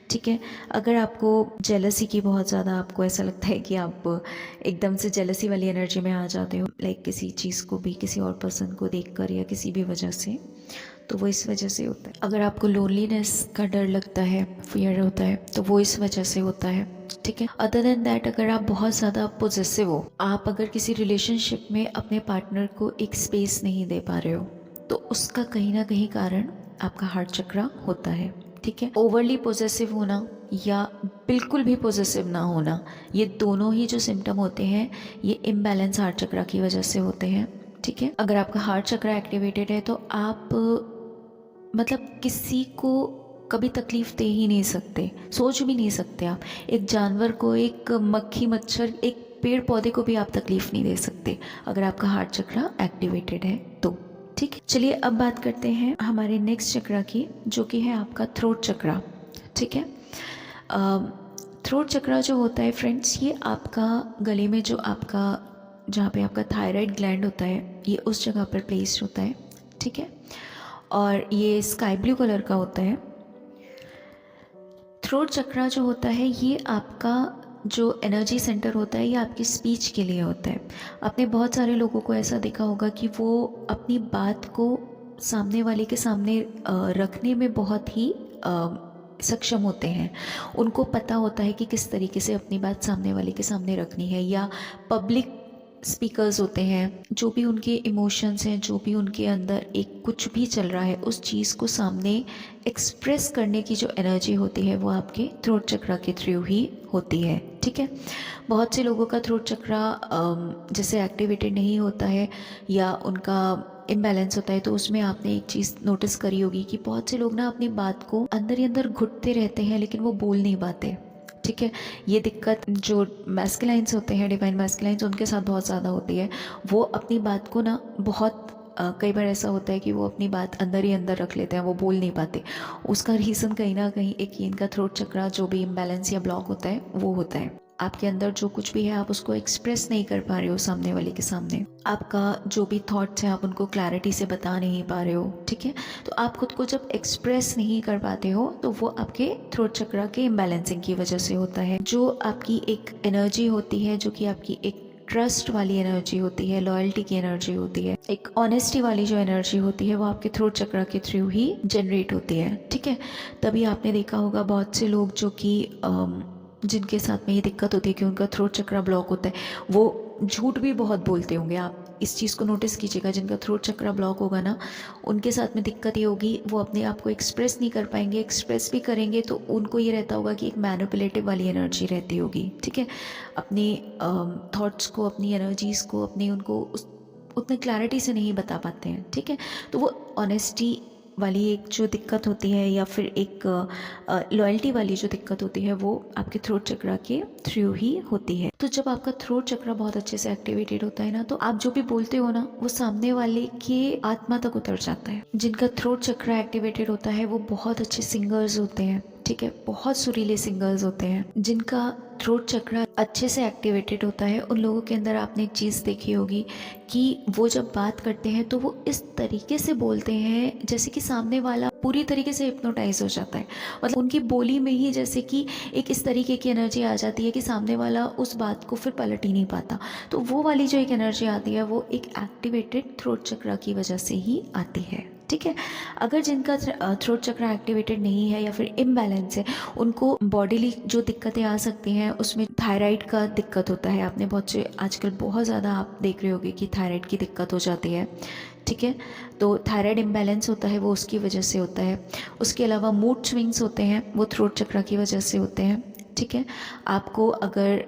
ठीक है। अगर आपको जेलसी की बहुत ज़्यादा, आपको ऐसा लगता है कि आप एकदम से जेलसी वाली एनर्जी में आ जाते हो, लाइक किसी चीज़ को भी, किसी और पर्सन को देखकर या किसी भी वजह से, तो वो इस वजह से होता है। अगर आपको लोनलीनेस का डर लगता है, फियर होता है, तो वो इस वजह से होता है, ठीक है। अदर देन दैट अगर आप बहुत ज़्यादा पॉजेसिव हो, आप अगर किसी रिलेशनशिप में अपने पार्टनर को एक स्पेस नहीं दे पा रहे हो, तो उसका कहीं ना कहीं कारण आपका हार्ट चक्र होता है, ठीक है। ओवरली पॉजेसिव होना या बिल्कुल भी पॉजेसिव ना होना, ये दोनों ही जो सिम्टम होते हैं ये इम्बैलेंस हार्ट चक्र की वजह से होते हैं, ठीक है। अगर आपका हार्ट चक्र एक्टिवेटेड है तो आप मतलब किसी को कभी तकलीफ़ दे ही नहीं सकते, सोच भी नहीं सकते आप। एक जानवर को, एक मक्खी मच्छर, एक पेड़ पौधे को भी आप तकलीफ़ नहीं दे सकते अगर आपका हार्ट चक्र एक्टिवेटेड है तो, ठीक है। चलिए अब बात करते हैं हमारे नेक्स्ट चक्र की, जो कि है आपका थ्रोट चक्र, ठीक है। थ्रोट चक्र जो होता है फ्रेंड्स, ये आपका गले में जो आपका, जहाँ पे आपका थायराइड ग्लैंड होता है, ये उस जगह पर प्लेस्ड होता है, ठीक है। और ये स्काई ब्लू कलर का होता है। थ्रोट चक्र जो होता है ये आपका जो एनर्जी सेंटर होता है, ये आपकी स्पीच के लिए होता है। आपने बहुत सारे लोगों को ऐसा देखा होगा कि वो अपनी बात को सामने वाले के सामने रखने में बहुत ही सक्षम होते हैं। उनको पता होता है कि किस तरीके से अपनी बात सामने वाले के सामने रखनी है, या पब्लिक स्पीकर्स होते हैं, जो भी उनके इमोशंस हैं, जो भी उनके अंदर एक कुछ भी चल रहा है, उस चीज़ को सामने एक्सप्रेस करने की जो एनर्जी होती है वो आपके थ्रोट चक्र के थ्रू ही होती है, ठीक है। बहुत से लोगों का थ्रोट चक्र जैसे एक्टिवेटेड नहीं होता है या उनका इम्बैलेंस होता है, तो उसमें आपने एक चीज़ नोटिस करी होगी कि बहुत से लोग ना अपनी बात को अंदर ही अंदर घुटते रहते हैं लेकिन वो बोल नहीं पाते, ठीक है। ये दिक्कत जो मैस्कुलाइंस होते हैं, डिवाइन मैस्कुलाइंस, उनके साथ बहुत ज़्यादा होती है। वो अपनी बात को ना बहुत कई बार ऐसा होता है कि वो अपनी बात अंदर ही अंदर रख लेते हैं, वो बोल नहीं पाते। उसका रीज़न कहीं ना कहीं एक ये इनका थ्रोट चक्रा जो भी इम्बैलेंस या ब्लॉक होता है वो होता है। आपके अंदर जो कुछ भी है आप उसको एक्सप्रेस नहीं कर पा रहे हो सामने वाले के सामने। आपका जो भी थॉट्स हैं आप उनको क्लैरिटी से बता नहीं पा रहे हो, ठीक है। तो आप खुद को जब एक्सप्रेस नहीं कर पाते हो तो वो आपके थ्रोट चक्रा के इम्बैलेंसिंग की वजह से होता है। जो आपकी एक एनर्जी होती है, जो कि आपकी एक ट्रस्ट वाली एनर्जी होती है, लॉयल्टी की एनर्जी होती है, एक ऑनेस्टी वाली जो एनर्जी होती है, वो आपके थ्रोट चक्रा के थ्रू ही जनरेट होती है, ठीक है। तभी आपने देखा होगा बहुत से लोग जो कि जिनके साथ में ये दिक्कत होती है कि उनका थ्रोट चक्रा ब्लॉक होता है, वो झूठ भी बहुत बोलते होंगे। आप इस चीज़ को नोटिस कीजिएगा, जिनका थ्रोट चक्रा ब्लॉक होगा ना, उनके साथ में दिक्कत ये होगी, वो अपने आप को एक्सप्रेस नहीं कर पाएंगे। एक्सप्रेस भी करेंगे तो उनको ये रहता होगा कि एक मैनिपुलेटिव वाली एनर्जी रहती होगी, ठीक है। अपने थॉट्स को, अपनी एनर्जीज़ को, अपनी उनको उतने क्लैरिटी से नहीं बता पाते हैं, ठीक है। तो वो ऑनेस्टी वाली एक जो दिक्कत होती है या फिर एक लॉयल्टी वाली जो दिक्कत होती है वो आपके थ्रोट चक्रा के थ्रू ही होती है। तो जब आपका थ्रोट चक्रा बहुत अच्छे से एक्टिवेटेड होता है ना, तो आप जो भी बोलते हो ना वो सामने वाले के आत्मा तक उतर जाता है। जिनका थ्रोट चक्रा एक्टिवेटेड होता है वो बहुत अच्छे सिंगर्स होते हैं, ठीक है, बहुत सुरीले सिंगर्स होते हैं। जिनका थ्रोट चक्रा अच्छे से एक्टिवेटेड होता है उन लोगों के अंदर आपने एक चीज़ देखी होगी कि वो जब बात करते हैं तो वो इस तरीके से बोलते हैं जैसे कि सामने वाला पूरी तरीके से हिप्नोटाइज हो जाता है। मतलब उनकी बोली में ही जैसे कि एक इस तरीके की एनर्जी आ जाती है कि सामने वाला उस बात को फिर पलट ही नहीं पाता। तो वो वाली जो एक एनर्जी आती है वो एक एक्टिवेटेड थ्रोट चक्रा की वजह से ही आती है, ठीक है। अगर जिनका थ्रोट चक्रा एक्टिवेटेड नहीं है या फिर इम्बैलेंस है, उनको बॉडीली जो दिक्कतें आ सकती हैं उसमें थायराइड का दिक्कत होता है। आपने बहुत से आजकल बहुत ज़्यादा आप देख रहे होगे कि थायराइड की दिक्कत हो जाती है, ठीक है। तो थायराइड इम्बैलेंस होता है वो उसकी वजह से होता है। उसके अलावा मूड स्विंग्स होते हैं वो थ्रोट चक्रा की वजह से होते हैं, ठीक है। आपको अगर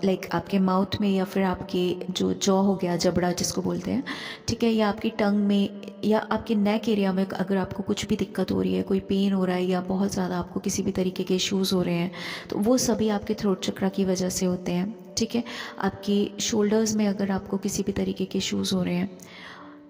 लाइक आपके माउथ में या फिर आपके जो जॉ हो गया, जबड़ा जिसको बोलते हैं, ठीक है, या आपकी टंग में या आपके नेक एरिया में अगर आपको कुछ भी दिक्कत हो रही है, कोई पेन हो रहा है या बहुत ज़्यादा आपको किसी भी तरीके के इश्यूज़ हो रहे हैं, तो वो सभी आपके थ्रोट चक्रा की वजह से होते हैं, ठीक है। आपकी शोल्डर्स में अगर आपको किसी भी तरीके के इश्यूज़ हो रहे हैं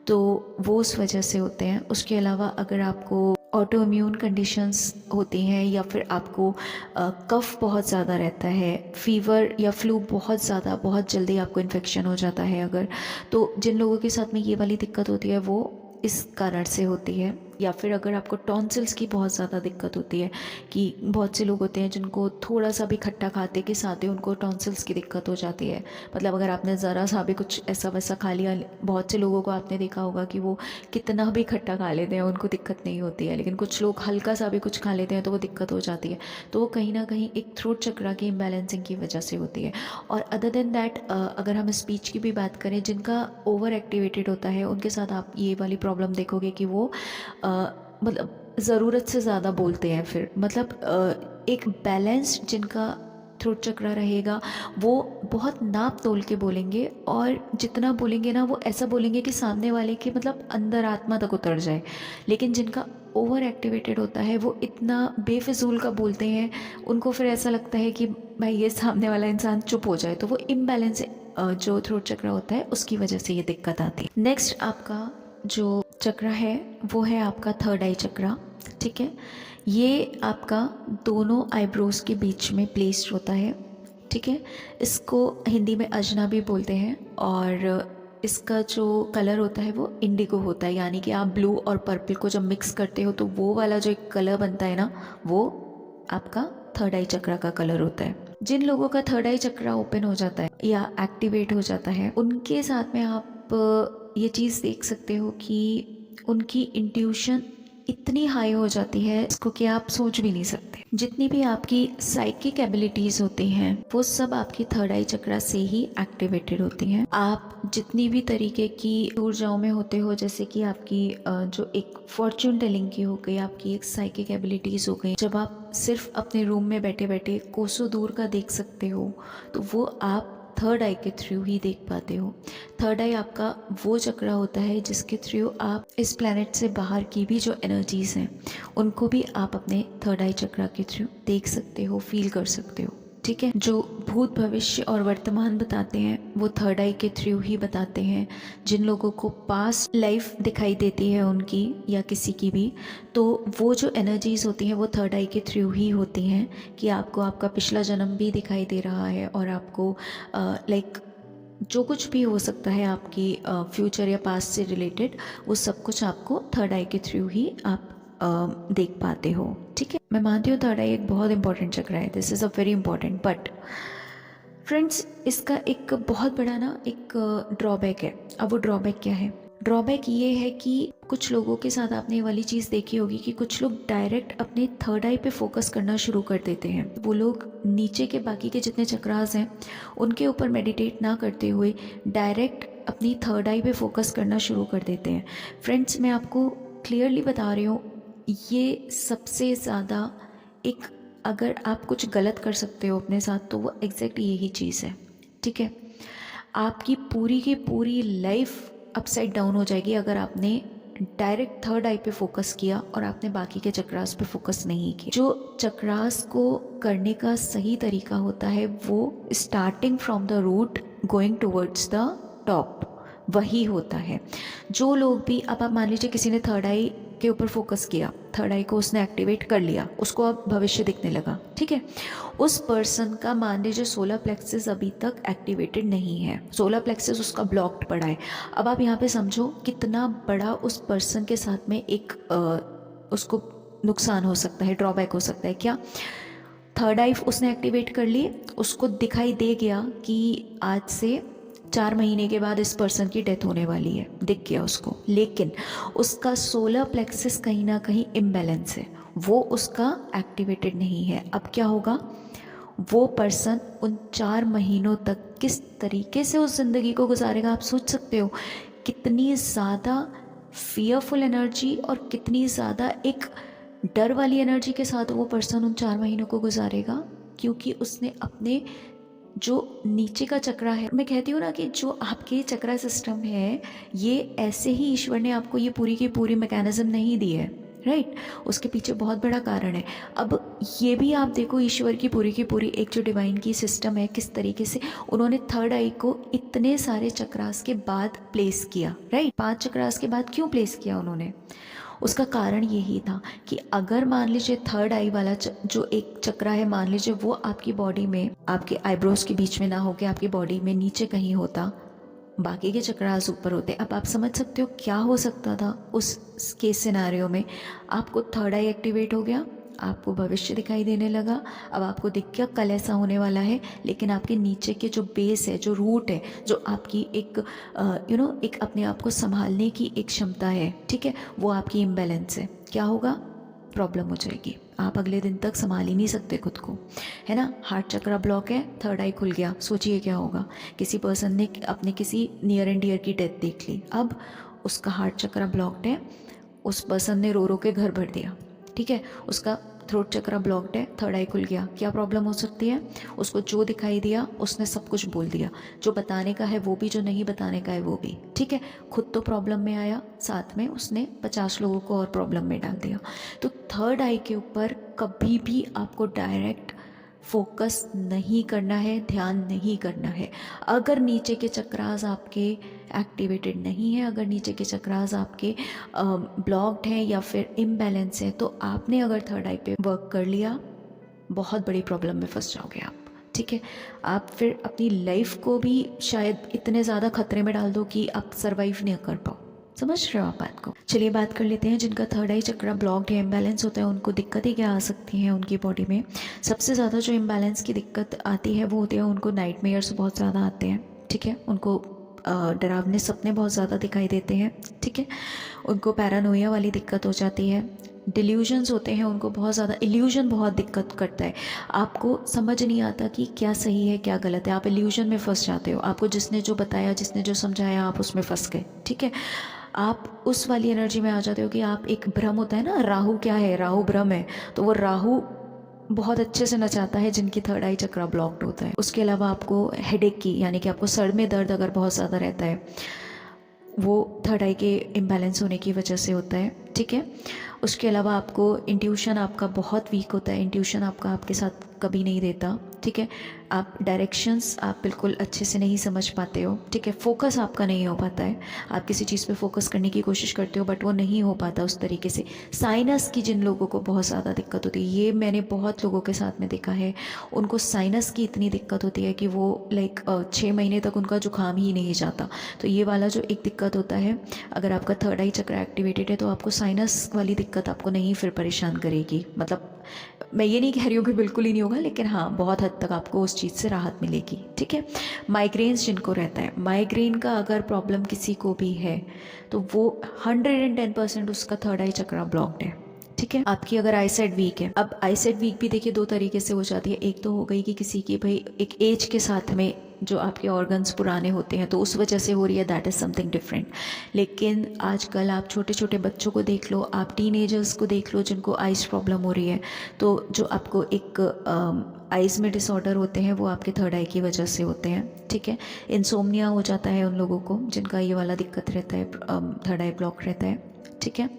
तो वो उस वजह से होते हैं। उसके अलावा अगर आपको ऑटो इम्यून कंडीशंस होती हैं या फिर आपको कफ़ बहुत ज़्यादा रहता है, फीवर या फ्लू बहुत ज़्यादा, बहुत जल्दी आपको इन्फेक्शन हो जाता है अगर, तो जिन लोगों के साथ में ये वाली दिक्कत होती है वो इस कारण से होती है। या फिर अगर आपको टॉन्सिल्स की बहुत ज़्यादा दिक्कत होती है कि बहुत से लोग होते हैं जिनको थोड़ा सा भी खट्टा खाते के साथ ही उनको टॉन्सिल्स की दिक्कत हो जाती है। मतलब अगर आपने ज़रा सा भी कुछ ऐसा वैसा खा लिया, बहुत से लोगों को आपने देखा होगा कि वो कितना भी खट्टा खा लेते हैं उनको दिक्कत नहीं होती है, लेकिन कुछ लोग हल्का सा भी कुछ खा लेते हैं तो वो दिक्कत हो जाती है। तो वो कहीं ना कहीं एक थ्रोट चक्रा की इम्बैलेंसिंग की वजह से होती है। और अदर देन दैट अगर हम स्पीच की भी बात करें, जिनका ओवर एक्टिवेटेड होता है उनके साथ आप ये वाली प्रॉब्लम देखोगे कि वो मतलब ज़रूरत से ज़्यादा बोलते हैं। फिर मतलब एक बैलेंस जिनका थ्रोट चक्रा रहेगा वो बहुत नाप तोल के बोलेंगे, और जितना बोलेंगे ना वो ऐसा बोलेंगे कि सामने वाले के मतलब अंदर आत्मा तक उतर जाए। लेकिन जिनका ओवर एक्टिवेटेड होता है वो इतना बेफिजूल का बोलते हैं, उनको फिर ऐसा लगता है कि भाई ये सामने वाला इंसान चुप हो जाए। तो वो इम्बैलेंस जो थ्रोट चक्रा होता है उसकी वजह से ये दिक्कत आती है। नेक्स्ट आपका जो चक्रा है वो है आपका थर्ड आई चक्रा, ठीक है। ये आपका दोनों आईब्रोज़ के बीच में प्लेस्ड होता है, ठीक है। इसको हिंदी में अजना भी बोलते हैं, और इसका जो कलर होता है वो इंडिगो होता है। यानी कि आप ब्लू और पर्पल को जब मिक्स करते हो तो वो वाला जो एक कलर बनता है ना, वो आपका थर्ड आई चक्रा का कलर होता है। जिन लोगों का थर्ड आई चक्रा ओपन हो जाता है या एक्टिवेट हो जाता है, उनके साथ में आप ये चीज़ देख सकते हो कि उनकी इंट्यूशन इतनी हाई हो जाती है इसको कि आप सोच भी नहीं सकते। जितनी भी आपकी साइकिक एबिलिटीज़ होती हैं वो सब आपकी थर्ड आई चक्रा से ही एक्टिवेटेड होती हैं। आप जितनी भी तरीके की ऊर्जाओं में होते हो, जैसे कि आपकी जो एक फॉर्च्यून टेलिंग की हो गई, आपकी एक साइकिक एबिलिटीज़ हो गई, जब आप सिर्फ अपने रूम में बैठे बैठे कोसों दूर का देख सकते हो तो वो आप थर्ड आई के थ्रू ही देख पाते हो। थर्ड आई आपका वो चक्रा होता है जिसके थ्रू आप इस प्लैनेट से बाहर की भी जो एनर्जीज़ हैं उनको भी आप अपने थर्ड आई चक्रा के थ्रू देख सकते हो, फील कर सकते हो, ठीक है। जो भूत, भविष्य और वर्तमान बताते हैं वो थर्ड आई के थ्रू ही बताते हैं। जिन लोगों को पास्ट लाइफ दिखाई देती है उनकी या किसी की भी, तो वो जो एनर्जीज़ होती हैं वो थर्ड आई के थ्रू ही होती हैं कि आपको आपका पिछला जन्म भी दिखाई दे रहा है और आपको लाइक जो कुछ भी हो सकता है आपकी फ्यूचर या पास्ट से रिलेटेड, वो सब कुछ आपको थर्ड आई के थ्रू ही आप देख पाते हो। ठीक है, मैं मानती हूँ थर्ड आई एक बहुत इंपॉर्टेंट चक्र है, this is a very important. But friends, इसका एक बहुत बड़ा ना एक ड्रॉबैक है। अब वो ड्रॉबैक क्या है? ड्रॉबैक ये है कि कुछ लोगों के साथ आपने ये वाली चीज़ देखी होगी कि कुछ लोग डायरेक्ट अपने थर्ड आई पे फोकस करना शुरू कर देते हैं। वो लोग नीचे के बाकी के जितने चक्रास हैं उनके ऊपर मेडिटेट ना करते हुए डायरेक्ट अपनी थर्ड आई पे फोकस करना शुरू कर देते हैं। फ्रेंड्स, मैं आपको क्लियरली बता रही हूँ, ये सबसे ज़्यादा एक, अगर आप कुछ गलत कर सकते हो अपने साथ तो वो एग्जैक्ट यही चीज़ है। ठीक है, आपकी पूरी की पूरी लाइफ अपसाइड डाउन हो जाएगी अगर आपने डायरेक्ट थर्ड आई पे फोकस किया और आपने बाकी के चक्रास पे फोकस नहीं किया। जो चक्रास को करने का सही तरीका होता है वो starting from the root going towards the top, वही होता है। जो लोग भी, अब आप मान लीजिए किसी ने थर्ड आई के ऊपर फोकस किया, थर्ड आई को उसने एक्टिवेट कर लिया, उसको अब भविष्य दिखने लगा। ठीक है, उस पर्सन का मान लीजिए सोलर प्लेक्सस अभी तक एक्टिवेटेड नहीं है, सोलर प्लेक्सस उसका ब्लॉक्ड पड़ा है। अब आप यहाँ पे समझो कितना बड़ा उस पर्सन के साथ में एक उसको नुकसान हो सकता है, ड्रॉबैक हो सकता है। क्या? थर्ड आई उसने एक्टिवेट कर ली, उसको दिखाई दे गया कि आज से 4 महीने के बाद इस पर्सन की डेथ होने वाली है, दिख गया उसको, लेकिन उसका सोलर प्लेक्सस कहीं ना कहीं इम्बैलेंस है, वो उसका एक्टिवेटेड नहीं है। अब क्या होगा? वो पर्सन उन 4 महीनों तक किस तरीके से उस ज़िंदगी को गुजारेगा, आप सोच सकते हो। कितनी ज़्यादा फियरफुल एनर्जी और कितनी ज़्यादा एक डर वाली एनर्जी के साथ वो पर्सन उन 4 महीनों को गुजारेगा, क्योंकि उसने अपने जो नीचे का चक्रा है, मैं कहती हूँ ना कि जो आपके चक्रा सिस्टम है, ये ऐसे ही ईश्वर ने आपको ये पूरी की पूरी मैकेनिज्म नहीं दी है, राइट? उसके पीछे बहुत बड़ा कारण है। अब ये भी आप देखो, ईश्वर की पूरी एक जो डिवाइन की सिस्टम है, किस तरीके से उन्होंने थर्ड आई को इतने सारे चक्रास के बाद प्लेस किया, राइट? 5 चक्रास के बाद क्यों प्लेस किया उन्होंने? उसका कारण यही था कि अगर मान लीजिए थर्ड आई वाला जो एक चक्रा है, मान लीजिए वो आपकी बॉडी में, आपके आईब्रोज के बीच में ना होकर आपकी बॉडी में नीचे कहीं होता, बाकी के चक्रास ऊपर होते। अब आप समझ सकते हो क्या हो सकता था उस केस सिनारियो में। आपको थर्ड आई एक्टिवेट हो गया, आपको भविष्य दिखाई देने लगा, अब आपको दिख गया कल ऐसा होने वाला है, लेकिन आपके नीचे के जो बेस है, जो रूट है, जो आपकी एक एक अपने आप को संभालने की एक क्षमता है, ठीक है, वो आपकी इम्बैलेंस है। क्या होगा? प्रॉब्लम हो जाएगी, आप अगले दिन तक संभाल ही नहीं सकते खुद को, है ना? हार्ट चक्रा ब्लॉक है, थर्ड आई खुल गया, सोचिए क्या होगा। किसी पर्सन ने अपने किसी नियर एंड डियर की डेथ देख ली, अब उसका हार्ट चक्रा ब्लॉक्ड है, उस पर्सन ने रो रो के घर भर दिया, ठीक है, उसका थ्रोट चक्रा ब्लॉक्ड है, थर्ड आई खुल गया। क्या प्रॉब्लम हो सकती है? उसको जो दिखाई दिया उसने सब कुछ बोल दिया, जो बताने का है वो भी, जो नहीं बताने का है वो भी, ठीक है। खुद तो प्रॉब्लम में आया, साथ में उसने 50 लोगों को और प्रॉब्लम में डाल दिया। तो थर्ड आई के ऊपर कभी भी आपको डायरेक्ट फोकस नहीं करना है, ध्यान नहीं करना है। अगर नीचे के चक्रास आपके एक्टिवेटेड नहीं है, अगर नीचे के चक्रास आपके ब्लॉक्ड हैं या फिर इम्बैलेंस है, तो आपने अगर थर्ड आई पे वर्क कर लिया, बहुत बड़ी प्रॉब्लम में फंस जाओगे आप, ठीक है। आप फिर अपनी लाइफ को भी शायद इतने ज़्यादा खतरे में डाल दो कि आप सर्वाइव नहीं कर पाओ। समझ रहे हो आप बात को? चलिए बात कर लेते हैं जिनका थर्ड आई चक्रा ब्लॉक्ड है, इम्बैलेंस होता है, उनको दिक्कतें क्या आ सकती हैं उनकी बॉडी में। सबसे ज़्यादा जो इम्बैलेंस की दिक्कत आती है वो होती है, उनको नाइटमेयर्स बहुत ज़्यादा आते हैं, ठीक है, उनको डरावने सपने बहुत ज़्यादा दिखाई देते हैं, ठीक है, उनको पैरानोया वाली दिक्कत हो जाती है, डिल्यूजन्स होते हैं, उनको बहुत ज़्यादा इल्यूजन बहुत दिक्कत करता है, आपको समझ नहीं आता कि क्या सही है क्या गलत है, आप इल्यूजन में फंस जाते हो, आपको जिसने जो बताया, जिसने जो समझाया, आप उसमें फंस गए, ठीक है, आप उस वाली एनर्जी में आ जाते हो कि आप, एक भ्रम होता है ना, राहु क्या है, राहु भ्रम है, तो वो राहु बहुत अच्छे से नचाता है जिनकी थर्ड आई चक्रा ब्लॉक्ड होता है। उसके अलावा आपको हेडेक की, यानी कि आपको सर में दर्द अगर बहुत ज़्यादा रहता है, वो थर्ड आई के इम्बैलेंस होने की वजह से होता है, ठीक है। उसके अलावा आपको इंट्यूशन आपका बहुत वीक होता है, इंट्यूशन आपका आपके साथ कभी नहीं देता, ठीक है। आप डायरेक्शंस आप बिल्कुल अच्छे से नहीं समझ पाते हो, ठीक है। फोकस आपका नहीं हो पाता है, आप किसी चीज़ पे फोकस करने की कोशिश करते हो बट वो नहीं हो पाता उस तरीके से। साइनस की जिन लोगों को बहुत ज़्यादा दिक्कत होती है, ये मैंने बहुत लोगों के साथ में देखा है, उनको साइनस की इतनी दिक्कत होती है कि वो लाइक 6 महीने तक उनका जुकाम ही नहीं जाता। तो ये वाला जो एक दिक्कत होता है, अगर आपका थर्ड आई चक्र एक्टिवेटेड है तो आपको साइनस वाली दिक्कत आपको नहीं फिर परेशान करेगी। मतलब मैं ये नहीं कह रही हूँ कि बिल्कुल ही नहीं होगा, लेकिन हाँ बहुत हद तक आपको उस चीज़ से राहत मिलेगी, ठीक है। माइग्रेन्स जिनको रहता है, माइग्रेन का अगर प्रॉब्लम किसी को भी है तो वो 110% उसका थर्ड आई चक्र ब्लॉक्ड है, ठीक है। आपकी अगर आईसाइट वीक है, अब आईसाइट वीक भी देखिए दो तरीके से हो जाती है। एक तो हो गई कि किसी की भाई एक एज के साथ में जो आपके ऑर्गन्स पुराने होते हैं तो उस वजह से हो रही है, दैट इज़ समथिंग डिफरेंट। लेकिन आजकल आप छोटे छोटे बच्चों को देख लो, आप टीनेजर्स को देख लो जिनको आइज़ प्रॉब्लम हो रही है, तो जो आपको एक आइज़ में डिसऑर्डर होते हैं वो आपके थर्ड आई की वजह से होते हैं, ठीक है। इंसोम्निया हो जाता है उन लोगों को जिनका ये वाला दिक्कत रहता है, थर्ड आई ब्लॉक रहता है, ठीक है।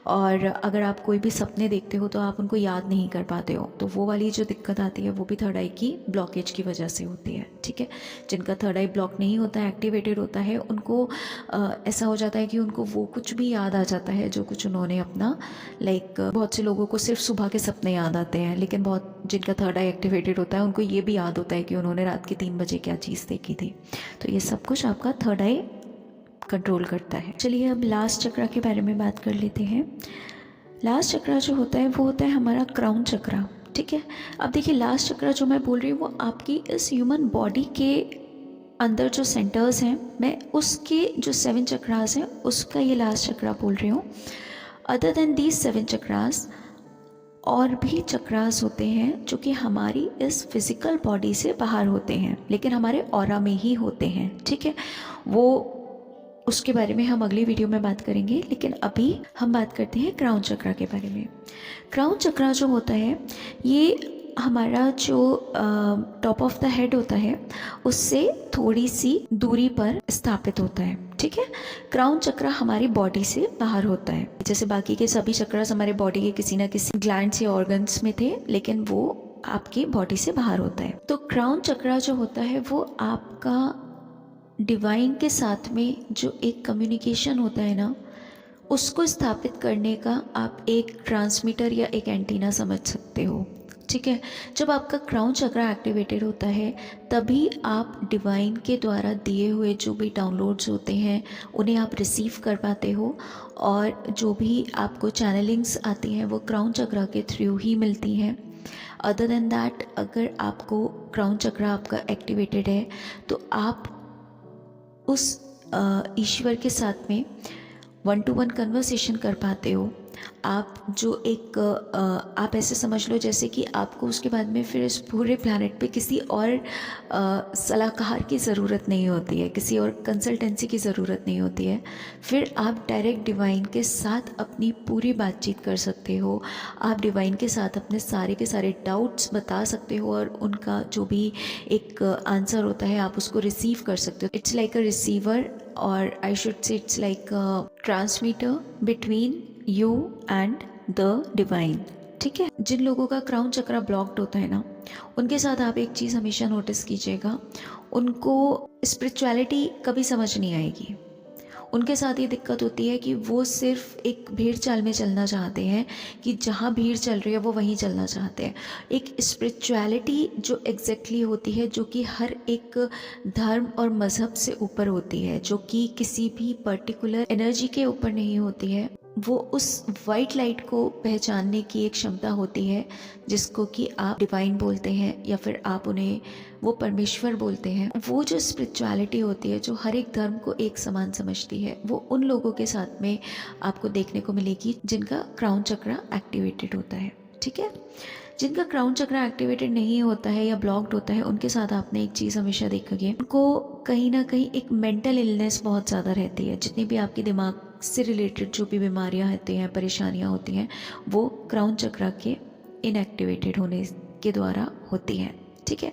और अगर आप कोई भी सपने देखते हो तो आप उनको याद नहीं कर पाते हो, तो वो वाली जो दिक्कत आती है वो भी थर्ड आई की ब्लॉकेज की वजह से होती है, ठीक है। जिनका थर्ड आई ब्लॉक नहीं होता है, एक्टिवेटेड होता है, उनको ऐसा हो जाता है कि उनको वो कुछ भी याद आ जाता है जो कुछ उन्होंने अपना लाइक बहुत से लोगों को सिर्फ सुबह के सपने याद आते हैं, लेकिन बहुत जिनका थर्ड आई एक्टिवेटेड होता है उनको ये भी याद होता है कि उन्होंने रात के 3 बजे क्या चीज़ देखी थी। तो ये सब कुछ आपका थर्ड आई कंट्रोल करता है। चलिए अब लास्ट चक्र के बारे में बात कर लेते हैं। लास्ट चक्र जो होता है वो होता है हमारा क्राउन चक्र, ठीक है। अब देखिए लास्ट चक्र जो मैं बोल रही हूँ वो आपकी इस ह्यूमन बॉडी के अंदर जो सेंटर्स हैं, मैं उसके जो 7 चक्रास हैं उसका ये लास्ट चक्र बोल रही हूँ। अदर देन दीज 7 चक्रास और भी चक्रास होते हैं जो कि हमारी इस फिज़िकल बॉडी से बाहर होते हैं लेकिन हमारे ऑरा में ही होते हैं, ठीक है। वो उसके बारे में हम अगली वीडियो में बात करेंगे, लेकिन अभी हम बात करते हैं क्राउन चक्र के बारे में। क्राउन चक्र जो होता है ये हमारा जो टॉप ऑफ द हेड होता है उससे थोड़ी सी दूरी पर स्थापित होता है, ठीक है। क्राउन चक्र हमारी बॉडी से बाहर होता है, जैसे बाकी के सभी चक्रास हमारे बॉडी के किसी ना किसी ग्लैंड्स या ऑर्गन्स में थे, लेकिन वो आपकी बॉडी से बाहर होता है। तो क्राउन चक्र जो होता है वो आपका डिवाइन के साथ में जो एक कम्युनिकेशन होता है ना, उसको स्थापित करने का आप एक ट्रांसमीटर या एक एंटीना समझ सकते हो, ठीक है। जब आपका क्राउन चक्र एक्टिवेटेड होता है तभी आप डिवाइन के द्वारा दिए हुए जो भी डाउनलोड्स होते हैं उन्हें आप रिसीव कर पाते हो, और जो भी आपको चैनलिंग्स आती हैं वो क्राउन चक्र के थ्रू ही मिलती हैं। अदर देन दैट, अगर आपको क्राउन चक्र आपका एक्टिवेटेड है तो आप उस ईश्वर के साथ में 1-to-1 कन्वर्सेशन कर पाते हो। आप जो एक आप ऐसे समझ लो जैसे कि आपको उसके बाद में फिर इस पूरे प्लैनेट पे किसी और सलाहकार की ज़रूरत नहीं होती है, किसी और कंसल्टेंसी की ज़रूरत नहीं होती है। फिर आप डायरेक्ट डिवाइन के साथ अपनी पूरी बातचीत कर सकते हो, आप डिवाइन के साथ अपने सारे के सारे डाउट्स बता सकते हो और उनका जो भी एक आंसर होता है आप उसको रिसीव कर सकते हो। इट्स लाइक अ रिसीवर, और I should say it's like a transmitter between you and the divine, ठीक है। जिन लोगों का क्राउन चक्र ब्लॉक्ड होता है ना, उनके साथ आप एक चीज़ हमेशा नोटिस कीजिएगा, उनको स्पिरिचुअलिटी कभी समझ नहीं आएगी। उनके साथ ये दिक्कत होती है कि वो सिर्फ एक भीड़ चाल में चलना चाहते हैं, कि जहाँ भीड़ चल रही है वो वहीं चलना चाहते हैं। एक स्पिरिचुअलिटी जो एग्जैक्टली होती है, जो कि हर एक धर्म और मज़हब से ऊपर होती है, जो कि किसी भी पर्टिकुलर एनर्जी के ऊपर नहीं होती है, वो उस वाइट लाइट को पहचानने की एक क्षमता होती है जिसको कि आप डिवाइन बोलते हैं या फिर आप उन्हें वो परमेश्वर बोलते हैं। वो जो स्पिरिचुअलिटी होती है जो हर एक धर्म को एक समान समझती है, वो उन लोगों के साथ में आपको देखने को मिलेगी जिनका क्राउन चक्र एक्टिवेटेड होता है, ठीक है। जिनका क्राउन चक्र एक्टिवेटेड नहीं होता है या ब्लॉक्ड होता है, उनके साथ आपने एक चीज़ हमेशा देखोगे, उनको कहीं ना कहीं एक मेंटल इलनेस बहुत ज़्यादा रहती है। जितनी भी आपके दिमाग से रिलेटेड जो भी बीमारियां होती हैं, परेशानियां होती हैं, वो क्राउन चक्र के इनएक्टिवेटेड होने के द्वारा होती हैं, ठीक है।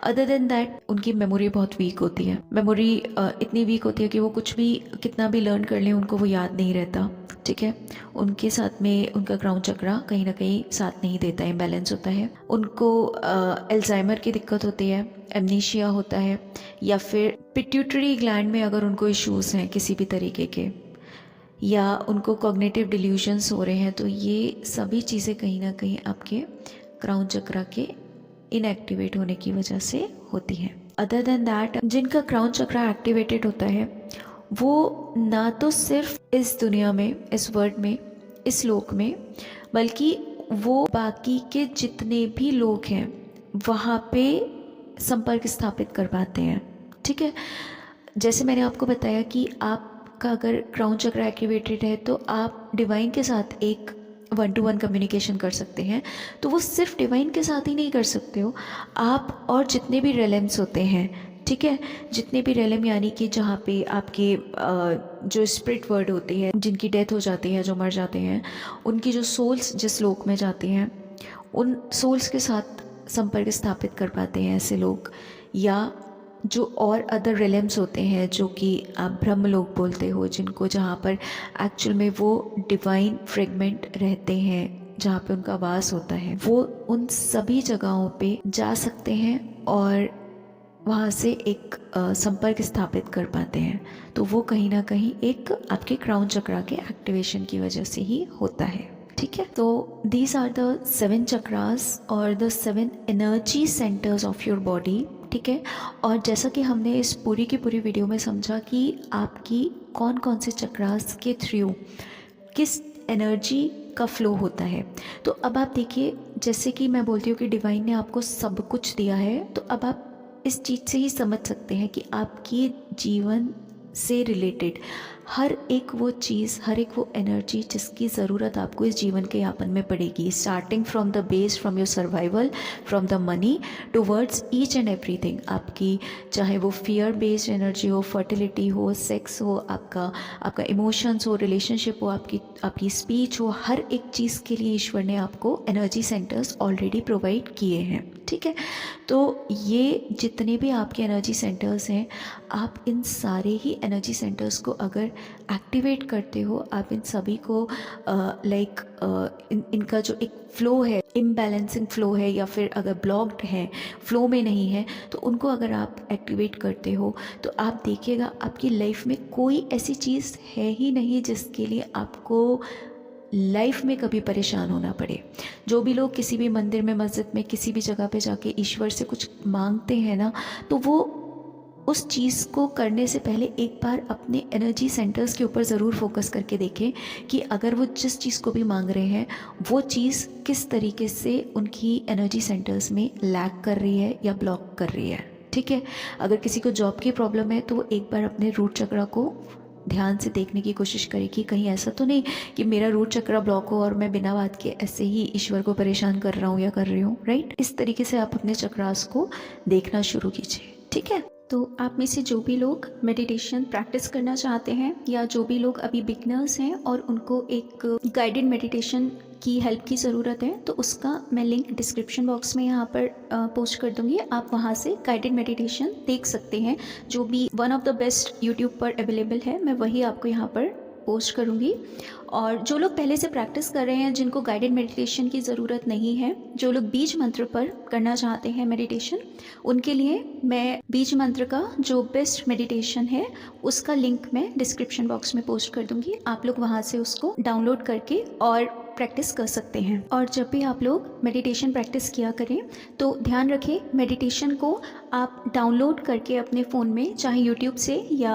अदर देन दैट, उनकी मेमोरी बहुत वीक होती है। मेमोरी इतनी वीक होती है कि वो कुछ भी कितना भी लर्न कर लें उनको वो याद नहीं रहता। ठीक है, उनके साथ में उनका क्राउन चक्रा कहीं ना कहीं साथ नहीं देता है, इम्बैलेंस होता है। उनको अल्जाइमर की दिक्कत होती है, एमनीशिया होता है, या फिर पिट्यूटरी ग्लैंड में अगर उनको इश्यूज़ हैं किसी भी तरीके के, या उनको कॉग्निटिव डिल्यूजन्स हो रहे हैं, तो ये सभी चीज़ें कहीं ना कहीं आपके क्राउन चक्रा के इनएक्टिवेट होने की वजह से होती हैं। अदर देन दैट, जिनका क्राउन चक्रा एक्टिवेटेड होता है वो ना तो सिर्फ इस दुनिया में, इस वर्ल्ड में, इस लोक में, बल्कि वो बाकी के जितने भी लोग हैं वहाँ पे संपर्क स्थापित कर पाते हैं। ठीक है, जैसे मैंने आपको बताया कि आपका अगर क्राउन चक्र एक्टिवेटेड है तो आप डिवाइन के साथ एक 1-to-1 कम्युनिकेशन कर सकते हैं। तो वो सिर्फ डिवाइन के साथ ही नहीं कर सकते हो, आप और जितने भी रेलम्स होते हैं, ठीक है, जितने भी रेलम यानी कि जहाँ पे आपके जो स्पिरिट वर्ड होती है, जिनकी डेथ हो जाती है, जो मर जाते हैं, उनकी जो सोल्स जिस लोक में जाती हैं, उन सोल्स के साथ संपर्क स्थापित कर पाते हैं ऐसे लोग। या जो और अदर रेलम्स होते हैं जो कि आप ब्रह्म लोक बोलते हो, जिनको जहाँ पर एक्चुअल में वो डिवाइन फ्रेगमेंट रहते हैं, जहाँ पे उनका वास होता है, वो उन सभी जगहों पे जा सकते हैं और वहाँ से एक संपर्क स्थापित कर पाते हैं। तो वो कहीं ना कहीं एक आपके क्राउन चक्रा के एक्टिवेशन की वजह से ही होता है। ठीक है, तो दीज आर द 7 चक्रास और the 7 energy centres of your body. ठीक है, और जैसा कि हमने इस पूरी की पूरी वीडियो में समझा कि आपकी कौन कौन से चक्रास के थ्रू किस एनर्जी का फ्लो होता है। तो अब आप देखिए, जैसे कि मैं बोलती हूँ कि डिवाइन ने आपको सब कुछ दिया है, तो अब आप इस चीज़ से ही समझ सकते हैं कि आपकी जीवन से रिलेटेड हर एक वो चीज़, हर एक वो एनर्जी जिसकी ज़रूरत आपको इस जीवन के यापन में पड़ेगी, starting from the base, from your survival, from the money towards each and everything. आपकी चाहे वो फियर बेस्ड एनर्जी हो, फर्टिलिटी हो, सेक्स हो, आपका इमोशंस हो, रिलेशनशिप हो, आपकी स्पीच हो, हर एक चीज़ के लिए ईश्वर ने आपको एनर्जी सेंटर्स ऑलरेडी प्रोवाइड किए हैं। ठीक है, तो ये जितने भी आपके एनर्जी सेंटर्स हैं, आप इन सारे ही एनर्जी सेंटर्स को अगर एक्टिवेट करते हो, आप इन सभी को इनका जो एक फ़्लो है, इम्बैलेंसिंग फ़्लो है, या फिर अगर ब्लॉक्ड है, फ़्लो में नहीं है, तो उनको अगर आप एक्टिवेट करते हो तो आप देखिएगा आपकी लाइफ में कोई ऐसी चीज़ है ही नहीं जिसके लिए आपको लाइफ में कभी परेशान होना पड़े। जो भी लोग किसी भी मंदिर में, मस्जिद में, किसी भी जगह पे जाके ईश्वर से कुछ मांगते हैं ना, तो वो उस चीज़ को करने से पहले एक बार अपने एनर्जी सेंटर्स के ऊपर ज़रूर फोकस करके देखें कि अगर वो जिस चीज़ को भी मांग रहे हैं वो चीज़ किस तरीके से उनकी एनर्जी सेंटर्स में लैग कर रही है या ब्लॉक कर रही है। ठीक है, अगर किसी को जॉब की प्रॉब्लम है तो वो एक बार अपने रूट चक्रा को ध्यान से देखने की कोशिश करें कि कहीं ऐसा तो नहीं कि मेरा रूट चक्रा ब्लॉक हो और मैं बिना बात के ऐसे ही ईश्वर को परेशान कर रहा हूँ या कर रही हूँ। राइट, इस तरीके से आप अपने चक्रास को देखना शुरू कीजिए। ठीक है, तो आप में से जो भी लोग मेडिटेशन प्रैक्टिस करना चाहते हैं या जो भी लोग अभी बिगनर्स हैं और उनको एक गाइडेड मेडिटेशन की हेल्प की ज़रूरत है, तो उसका मैं लिंक डिस्क्रिप्शन बॉक्स में यहाँ पर पोस्ट कर दूँगी। आप वहाँ से गाइडेड मेडिटेशन देख सकते हैं, जो भी one of the best YouTube पर अवेलेबल है, मैं वही आपको यहाँ पर पोस्ट करूँगी। और जो लोग पहले से प्रैक्टिस कर रहे हैं, जिनको गाइडेड मेडिटेशन की ज़रूरत नहीं है, जो लोग बीज मंत्र पर करना चाहते हैं मेडिटेशन, उनके लिए मैं बीज मंत्र का जो बेस्ट मेडिटेशन है उसका लिंक मैं डिस्क्रिप्शन बॉक्स में पोस्ट कर दूँगी। आप लोग वहाँ से उसको डाउनलोड करके और प्रैक्टिस कर सकते हैं। और जब भी आप लोग मेडिटेशन प्रैक्टिस किया करें तो ध्यान रखें, मेडिटेशन को आप डाउनलोड करके अपने फ़ोन में, चाहे यूट्यूब से या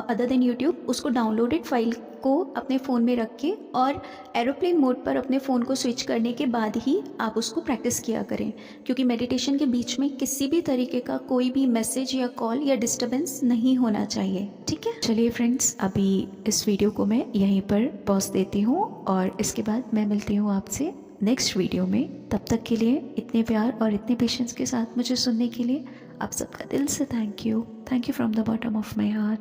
अदर देन यूट्यूब, उसको डाउनलोडेड फाइल को अपने फ़ोन में रख के और एरोप्लेन मोड पर अपने फ़ोन को स्विच करने के बाद ही आप उसको प्रैक्टिस किया करें, क्योंकि मेडिटेशन के बीच में किसी भी तरीके का कोई भी मैसेज या कॉल या डिस्टर्बेंस नहीं होना चाहिए। ठीक है, चलिए फ्रेंड्स, अभी इस वीडियो को मैं यहीं पर पॉज देती हूँ और इसके बाद मैं मिलती हूँ आपसे नेक्स्ट वीडियो में। तब तक के लिए इतने प्यार और इतने पेशेंस के साथ मुझे सुनने के लिए आप सबका दिल से thank you from the bottom of my heart.